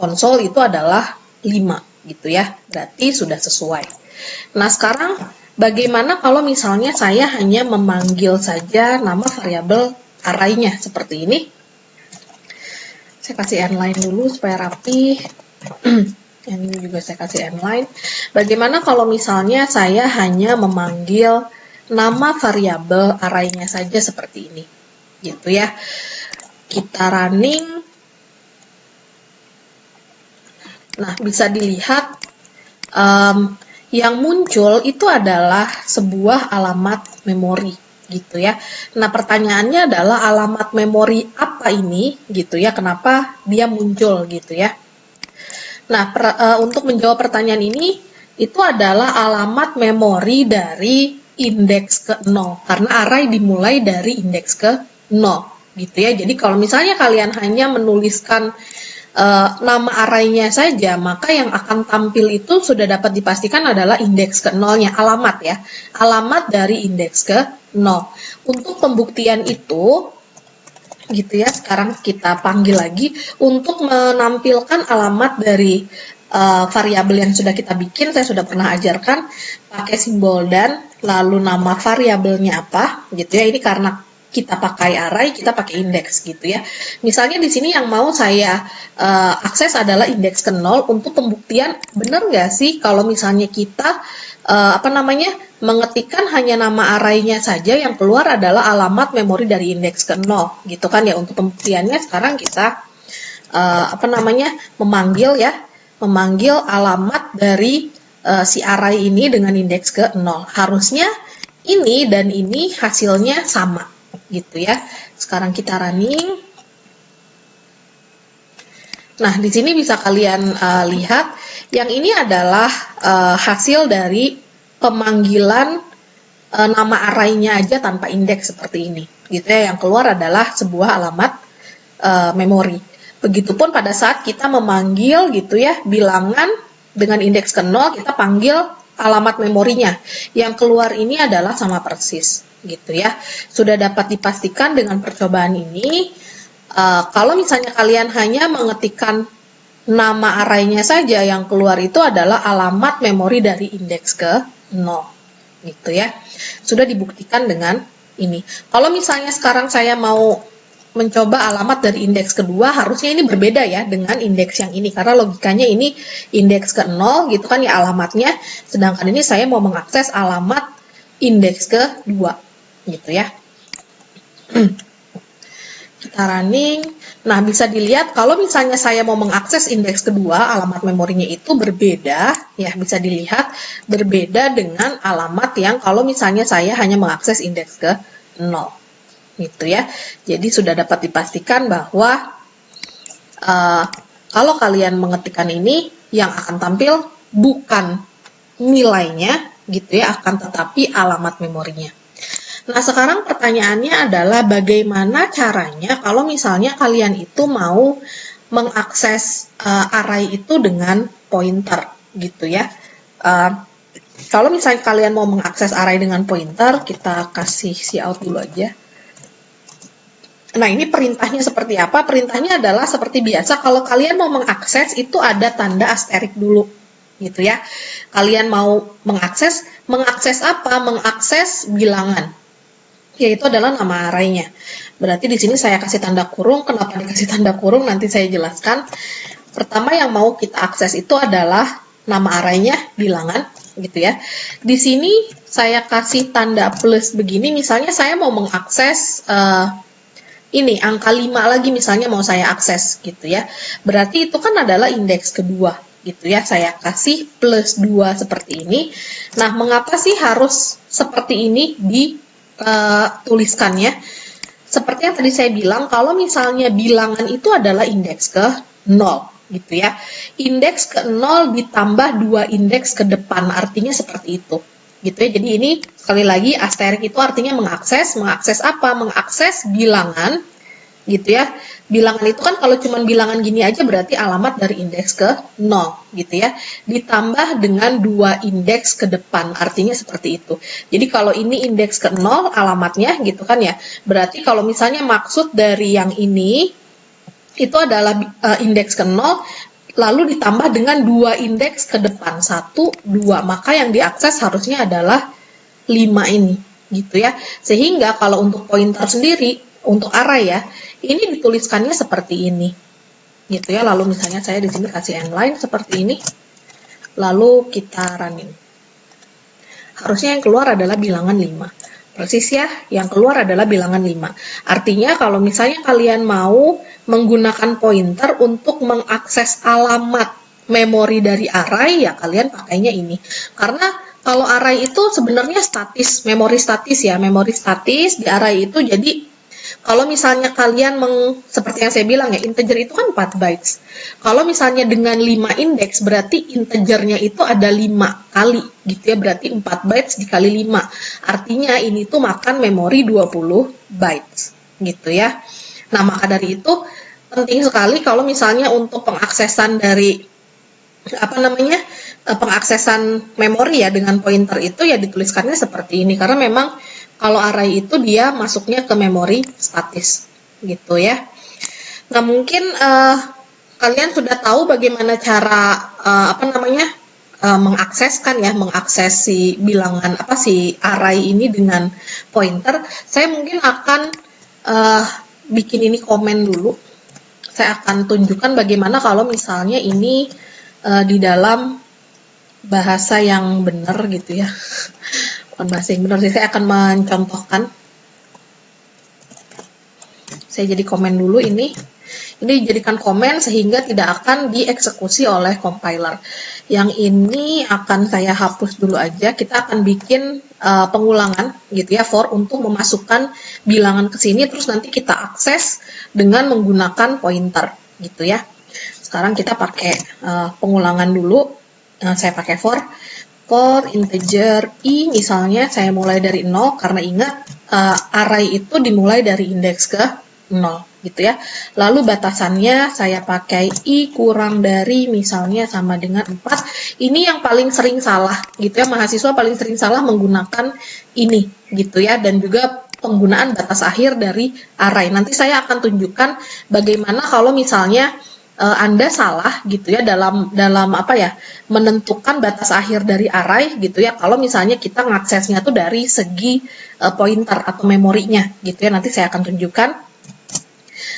konsol itu adalah 5 gitu ya. Berarti sudah sesuai. Nah, sekarang bagaimana kalau misalnya saya hanya memanggil saja nama variabel arraynya seperti ini? Saya kasih endline dulu supaya rapi. Yang ini juga saya kasih endline. Bagaimana kalau misalnya saya hanya memanggil nama variabel arraynya saja seperti ini, gitu ya. Kita running. Nah, bisa dilihat yang muncul itu adalah sebuah alamat memori gitu ya. Nah, pertanyaannya adalah alamat memori apa ini gitu ya, kenapa dia muncul gitu ya. Nah, untuk menjawab pertanyaan ini, itu adalah alamat memori dari indeks ke 0, karena array dimulai dari indeks ke 0 gitu ya. Jadi kalau misalnya kalian hanya menuliskan nama arraynya saja, maka yang akan tampil itu sudah dapat dipastikan adalah indeks ke 0-nya, alamat ya, alamat dari indeks ke 0. Untuk pembuktian itu, gitu ya, sekarang kita panggil lagi untuk menampilkan alamat dari variabel yang sudah kita bikin. Saya sudah pernah ajarkan pakai simbol dan lalu nama variabelnya apa, gitu ya. Ini karena kita pakai array, kita pakai indeks gitu ya. Misalnya di sini yang mau saya akses adalah indeks ke 0 untuk pembuktian benar nggak sih kalau misalnya kita mengetikkan hanya nama arraynya saja, yang keluar adalah alamat memori dari indeks ke 0 gitu kan ya. Untuk pembuktiannya sekarang kita memanggil alamat dari si array ini dengan indeks ke 0. Harusnya ini dan ini hasilnya sama gitu ya. Sekarang kita running. Nah, di sini bisa kalian lihat yang ini adalah hasil dari pemanggilan nama arraynya aja tanpa indeks seperti ini gitu ya. Yang keluar adalah sebuah alamat memori. Begitupun pada saat kita memanggil gitu ya bilangan dengan indeks ke 0, kita panggil alamat memorinya. Yang keluar ini adalah sama persis gitu ya. Sudah dapat dipastikan dengan percobaan ini, kalau misalnya kalian hanya mengetikkan nama arraynya saja, yang keluar itu adalah alamat memori dari indeks ke 0 gitu ya. Sudah dibuktikan dengan ini. Kalau misalnya sekarang saya mau mencoba alamat dari indeks kedua, harusnya ini berbeda ya dengan indeks yang ini, karena logikanya ini indeks ke 0 gitu kan ya alamatnya, sedangkan ini saya mau mengakses alamat indeks kedua gitu ya. Kita running. Nah, bisa dilihat kalau misalnya saya mau mengakses indeks kedua, alamat memorinya itu berbeda, ya bisa dilihat berbeda dengan alamat yang kalau misalnya saya hanya mengakses indeks ke 0. Gitu ya. Jadi sudah dapat dipastikan bahwa kalau kalian mengetikkan ini, yang akan tampil bukan nilainya, gitu ya, akan tetapi alamat memorinya. Nah, sekarang pertanyaannya adalah bagaimana caranya kalau misalnya kalian itu mau mengakses array itu dengan pointer, gitu ya. Kalau misalnya kalian mau mengakses array dengan pointer, kita kasih cout dulu aja. Nah, ini perintahnya seperti apa? Perintahnya adalah seperti biasa, kalau kalian mau mengakses itu ada tanda asterik dulu, gitu ya. Kalian mau mengakses apa? Mengakses bilangan, yaitu adalah nama arraynya. Berarti di sini saya kasih tanda kurung. Kenapa dikasih tanda kurung? Nanti saya jelaskan. Pertama yang mau kita akses itu adalah nama arraynya, bilangan, gitu ya. Di sini saya kasih tanda plus begini. Misalnya saya mau mengakses ini angka 5 lagi, misalnya mau saya akses, gitu ya. Berarti itu kan adalah indeks kedua, gitu ya. Saya kasih plus 2 seperti ini. Nah, mengapa sih harus seperti ini tuliskannya? Seperti yang tadi saya bilang, kalau misalnya bilangan itu adalah indeks ke 0, gitu ya. Indeks ke 0 ditambah 2 indeks ke depan, artinya seperti itu. Gitu ya. Jadi ini sekali lagi asterik itu artinya mengakses apa? Mengakses bilangan, gitu ya. Bilangan itu kan kalau cuma bilangan gini aja berarti alamat dari indeks ke 0, gitu ya. Ditambah dengan 2 indeks ke depan, artinya seperti itu. Jadi kalau ini indeks ke 0 alamatnya, gitu kan ya. Berarti kalau misalnya maksud dari yang ini itu adalah indeks ke 0, lalu ditambah dengan 2 indeks ke depan, 1, 2. Maka yang diakses harusnya adalah 5 ini, gitu ya. Sehingga kalau untuk pointer sendiri, untuk array ya, ini dituliskannya seperti ini, gitu ya. Lalu misalnya saya di sini kasih endline seperti ini, lalu kita running. Harusnya yang keluar adalah bilangan 5. Persis ya, yang keluar adalah bilangan 5. Artinya kalau misalnya kalian mau menggunakan pointer untuk mengakses alamat memori dari array, ya kalian pakainya ini. Karena kalau array itu sebenarnya statis, memori statis ya, memori statis di array itu. Jadi kalau misalnya kalian seperti yang saya bilang ya, integer itu kan 4 bytes. Kalau misalnya dengan 5 indeks, berarti integernya itu ada 5 kali, gitu ya. Berarti 4 bytes dikali 5. Artinya ini tuh makan memori 20 bytes, gitu ya. Nah, maka dari itu penting sekali kalau misalnya untuk pengaksesan dari pengaksesan memori ya dengan pointer itu ya dituliskannya seperti ini. Karena memang kalau array itu dia masuknya ke memori statis, gitu ya. Nah, mungkin kalian sudah tahu bagaimana cara mengakseskan ya, mengakses si bilangan si array ini dengan pointer. Saya mungkin akan bikin ini komen dulu. Saya akan tunjukkan bagaimana kalau misalnya ini di dalam bahasa yang benar, gitu ya. Bukan bahasa yang benar sih, saya akan mencontohkan. Saya jadi komen dulu ini. Ini dijadikan komen sehingga tidak akan dieksekusi oleh compiler. Yang ini akan saya hapus dulu aja. Kita akan bikin pengulangan, gitu ya, for untuk memasukkan bilangan ke sini, terus nanti kita akses dengan menggunakan pointer, gitu ya. Sekarang kita pakai pengulangan dulu. Saya pakai for integer i, misalnya saya mulai dari 0, karena ingat array itu dimulai dari indeks ke 0, gitu ya. Lalu batasannya saya pakai i kurang dari misalnya sama dengan 4. Ini yang paling sering salah, gitu ya. Mahasiswa paling sering salah menggunakan ini, gitu ya. Dan juga penggunaan batas akhir dari array. Nanti saya akan tunjukkan bagaimana kalau misalnya Anda salah, gitu ya, dalam menentukan batas akhir dari array, gitu ya. Kalau misalnya kita ngaksesnya tuh dari segi pointer atau memorinya, gitu ya. Nanti saya akan tunjukkan.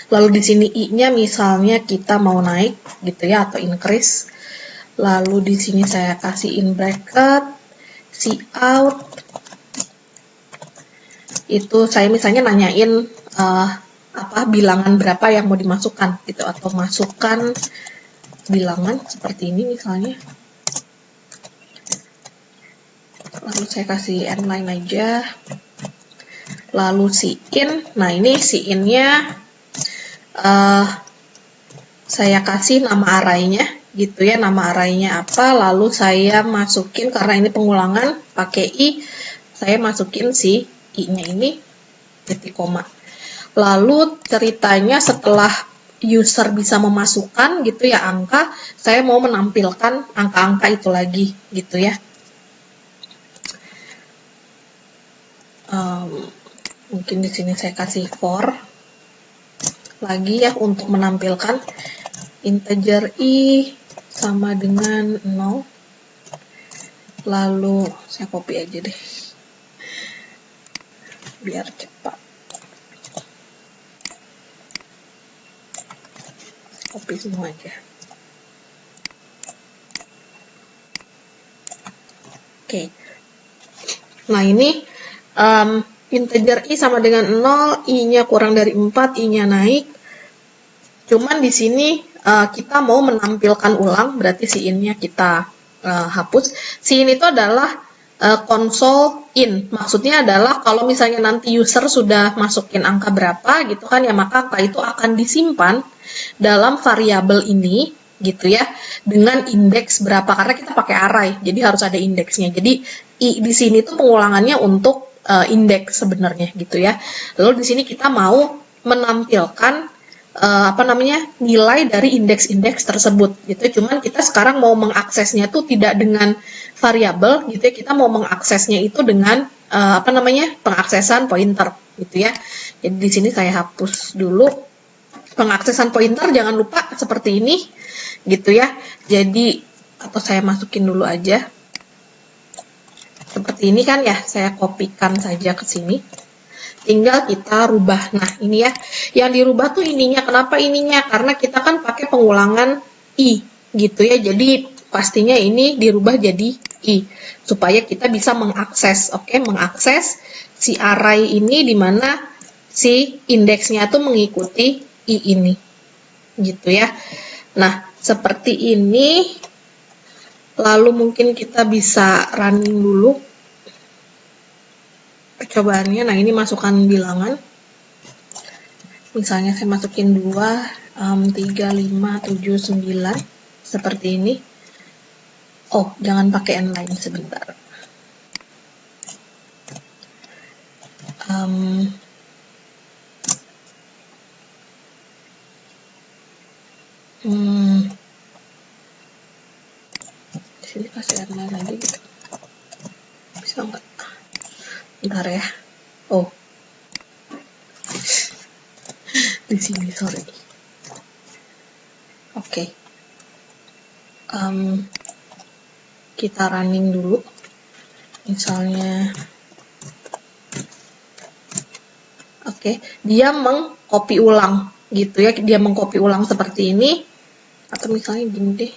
Lalu di sini I-nya misalnya kita mau naik gitu ya, atau increase. Lalu di sini saya kasih in bracket, cout. Itu saya misalnya nanyain bilangan berapa yang mau dimasukkan gitu, atau masukkan bilangan seperti ini misalnya. Lalu saya kasih endline aja. Lalu si in, nah ini si in-nya saya kasih nama array-nya gitu ya, nama array-nya apa, lalu saya masukin, karena ini pengulangan pakai i, saya masukin si i-nya ini titik koma. Lalu ceritanya setelah user bisa memasukkan gitu ya angka, saya mau menampilkan angka-angka itu lagi gitu ya. Mungkin di sini saya kasih for lagi ya, untuk menampilkan integer i sama dengan 0. Lalu saya copy aja deh biar cepat. Copy semua aja. Oke. Nah ini integer i sama dengan 0, i-nya kurang dari 4, i-nya naik. Cuman di sini kita mau menampilkan ulang, berarti si in-nya kita hapus. Si in itu adalah console in. Maksudnya adalah kalau misalnya nanti user sudah masukin angka berapa gitu kan ya, maka angka itu akan disimpan dalam variabel ini gitu ya, dengan indeks berapa, karena kita pakai array, jadi harus ada indeksnya. Jadi i di sini tuh pengulangannya untuk indeks sebenarnya gitu ya. Lalu di sini kita mau menampilkan nilai dari indeks-indeks tersebut gitu. Cuman kita sekarang mau mengaksesnya tuh tidak dengan variabel gitu ya, kita mau mengaksesnya itu dengan pengaksesan pointer gitu ya. Jadi di sini saya hapus dulu pengaksesan pointer, jangan lupa seperti ini gitu ya. Jadi atau saya masukin dulu aja seperti ini kan ya, saya kopikan saja ke sini, tinggal kita rubah. Nah ini ya, yang dirubah tuh ininya. Kenapa ininya? Karena kita kan pakai pengulangan i gitu ya, jadi pastinya ini dirubah jadi i supaya kita bisa mengakses, mengakses si array ini, dimana si indeksnya tuh mengikuti i ini gitu ya. Nah seperti ini. Lalu mungkin kita bisa running dulu percobaannya. Nah ini masukkan bilangan. Misalnya saya masukin 2, 3, 5, 7, 9. Seperti ini. Oh, jangan pakai endline sebentar. Sini kasih endline lagi gitu. Bisa nggak? Bentar ya. Oh. Di sini, sorry. Oke. Kita running dulu. Misalnya dia mengcopy ulang gitu ya. Dia mengcopy ulang seperti ini. Atau misalnya gini deh.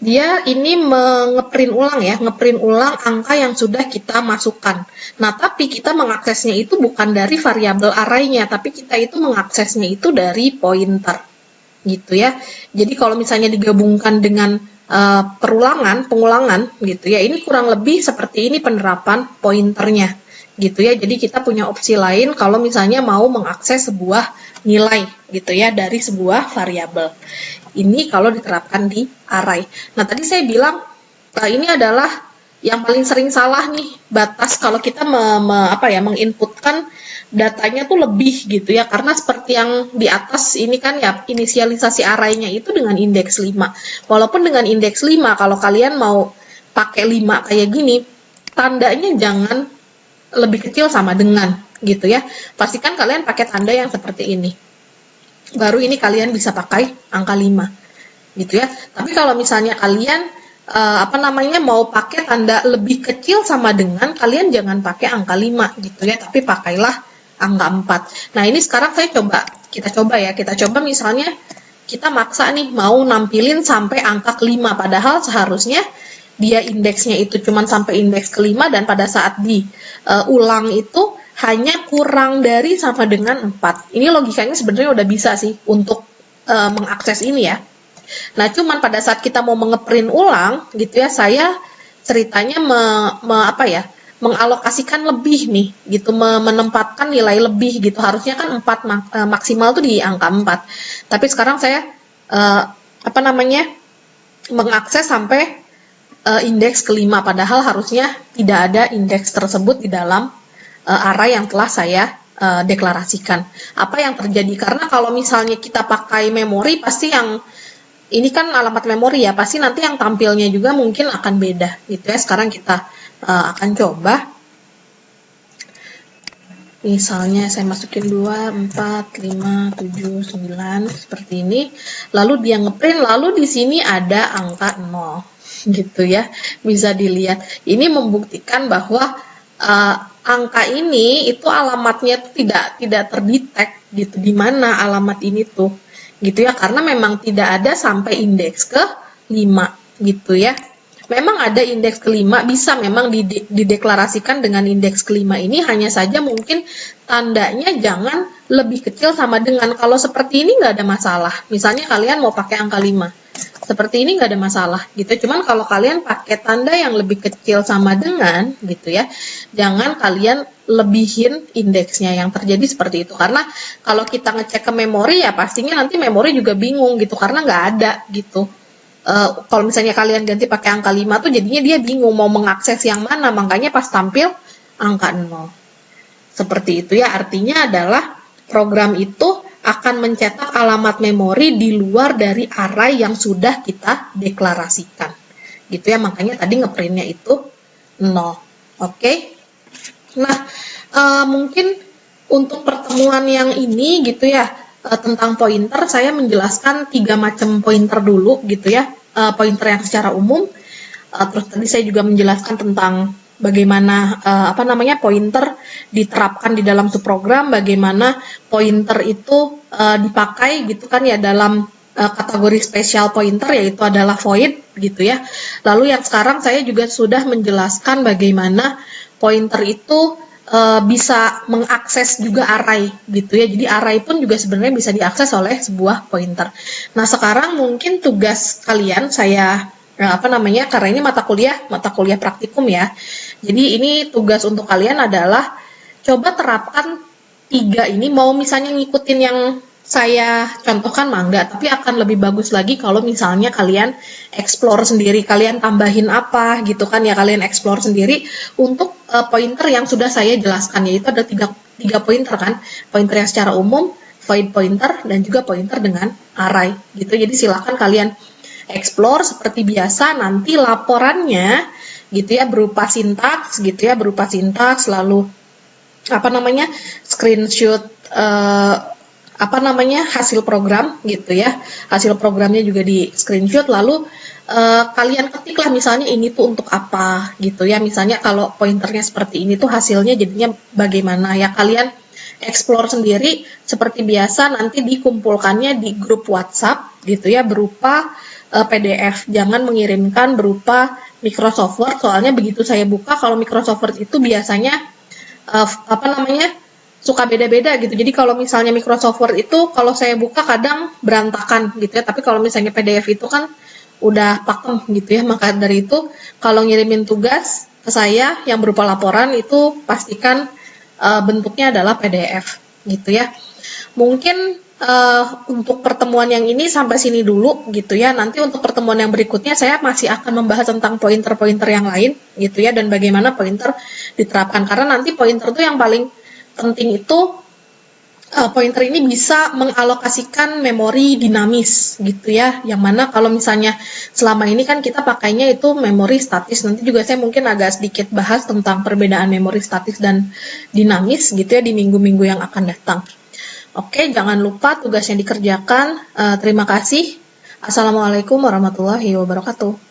Dia ini ngeprint ulang ya, ngeprint ulang angka yang sudah kita masukkan. Nah, tapi kita mengaksesnya itu bukan dari variabel array-nya, tapi kita itu mengaksesnya itu dari pointer. Gitu ya. Jadi kalau misalnya digabungkan dengan pengulangan gitu ya, ini kurang lebih seperti ini penerapan pointernya. Gitu ya. Jadi kita punya opsi lain kalau misalnya mau mengakses sebuah nilai gitu ya dari sebuah variabel. Ini kalau diterapkan di array. Nah, tadi saya bilang ini adalah yang paling sering salah nih, batas kalau kita menginputkan datanya tuh lebih gitu ya, karena seperti yang di atas ini kan ya, inisialisasi array-nya itu dengan indeks 5. Walaupun dengan indeks 5, kalau kalian mau pakai 5 kayak gini, tandanya jangan lebih kecil sama dengan gitu ya. Pastikan kalian pakai tanda yang seperti ini. Baru ini kalian bisa pakai angka 5 gitu ya. Tapi kalau misalnya kalian mau pakai tanda lebih kecil sama dengan, kalian jangan pakai angka 5 gitu ya, tapi pakailah angka 4. Nah, ini sekarang kita coba misalnya kita maksa nih mau nampilin sampai angka ke-5, padahal seharusnya dia indeksnya itu cuma sampai indeks ke-5 dan pada saat diulang itu hanya kurang dari sama dengan 4. Ini logikanya sebenarnya udah bisa sih untuk mengakses ini ya. Nah, cuman pada saat kita mau mengeprint ulang gitu ya, saya ceritanya mengalokasikan lebih nih gitu, menempatkan nilai lebih gitu. Harusnya kan 4 maksimal tuh di angka 4. Tapi sekarang saya mengakses sampai indeks ke-5, padahal harusnya tidak ada indeks tersebut di dalam array yang telah saya deklarasikan. Apa yang terjadi? Karena kalau misalnya kita pakai memori, pasti yang ini kan alamat memori ya, pasti nanti yang tampilnya juga mungkin akan beda gitu ya. Sekarang kita akan coba. Misalnya saya masukin 2, 4, 5, 7, 9 seperti ini. Lalu dia ngeprint, lalu di sini ada angka 0 gitu ya. Bisa dilihat. Ini membuktikan bahwa angka ini itu alamatnya tidak terdetek gitu, di mana alamat ini tuh gitu ya, karena memang tidak ada sampai indeks ke-5 gitu ya. Memang ada indeks ke-5, bisa memang dideklarasikan dengan indeks ke-5 ini, hanya saja mungkin tandanya jangan lebih kecil sama dengan. Kalau seperti ini nggak ada masalah, misalnya kalian mau pakai angka 5 seperti ini nggak ada masalah gitu. Cuman kalau kalian pakai tanda yang lebih kecil sama dengan gitu ya, jangan kalian lebihin indeksnya. Yang terjadi seperti itu, karena kalau kita ngecek ke memori ya pastinya nanti memori juga bingung gitu, karena nggak ada gitu. Kalau misalnya kalian ganti pakai angka 5 tuh jadinya dia bingung mau mengakses yang mana, makanya pas tampil angka 0 seperti itu ya. Artinya adalah program itu akan mencetak alamat memori di luar dari array yang sudah kita deklarasikan gitu ya, makanya tadi ngeprintnya itu 0. Oke. Nah, mungkin untuk pertemuan yang ini gitu ya, tentang pointer saya menjelaskan 3 macam pointer dulu gitu ya. Pointer yang secara umum, terus tadi saya juga menjelaskan tentang bagaimana pointer diterapkan di dalam subprogram, bagaimana pointer itu dipakai gitu kan ya dalam kategori special pointer, yaitu adalah void gitu ya. Lalu yang sekarang saya juga sudah menjelaskan bagaimana pointer itu bisa mengakses juga array gitu ya. Jadi array pun juga sebenarnya bisa diakses oleh sebuah pointer. Nah, sekarang mungkin tugas kalian saya karena ini mata kuliah praktikum ya. Jadi ini tugas untuk kalian adalah coba terapkan 3 ini. Mau misalnya ngikutin yang saya contohkan mangga, tapi akan lebih bagus lagi kalau misalnya kalian explore sendiri, kalian tambahin apa gitu kan ya, kalian explore sendiri untuk pointer yang sudah saya jelaskan, yaitu ada 3 pointer kan, pointer yang secara umum, void pointer, dan juga pointer dengan array gitu. Jadi silakan kalian explore seperti biasa, nanti laporannya gitu ya berupa sintaks gitu ya, lalu screenshot hasil program gitu ya, hasil programnya juga di screenshot, lalu kalian ketiklah misalnya ini tuh untuk apa gitu ya, misalnya kalau pointernya seperti ini tuh hasilnya jadinya bagaimana ya, kalian explore sendiri seperti biasa, nanti dikumpulkannya di grup WhatsApp gitu ya berupa PDF, jangan mengirimkan berupa Microsoft Word, soalnya begitu saya buka, kalau Microsoft Word itu biasanya suka beda-beda gitu. Jadi kalau misalnya Microsoft Word itu kalau saya buka kadang berantakan gitu ya, tapi kalau misalnya PDF itu kan udah pakem gitu ya. Maka dari itu kalau ngirimin tugas ke saya yang berupa laporan itu pastikan bentuknya adalah PDF gitu ya. Mungkin untuk pertemuan yang ini sampai sini dulu gitu ya. Nanti untuk pertemuan yang berikutnya saya masih akan membahas tentang pointer-pointer yang lain gitu ya, dan bagaimana pointer diterapkan, karena nanti pointer itu yang paling penting itu pointer ini bisa mengalokasikan memori dinamis gitu ya, yang mana kalau misalnya selama ini kan kita pakainya itu memori statis. Nanti juga saya mungkin agak sedikit bahas tentang perbedaan memori statis dan dinamis gitu ya di minggu-minggu yang akan datang. Oke, jangan lupa tugasnya dikerjakan. Terima kasih. Assalamualaikum warahmatullahi wabarakatuh.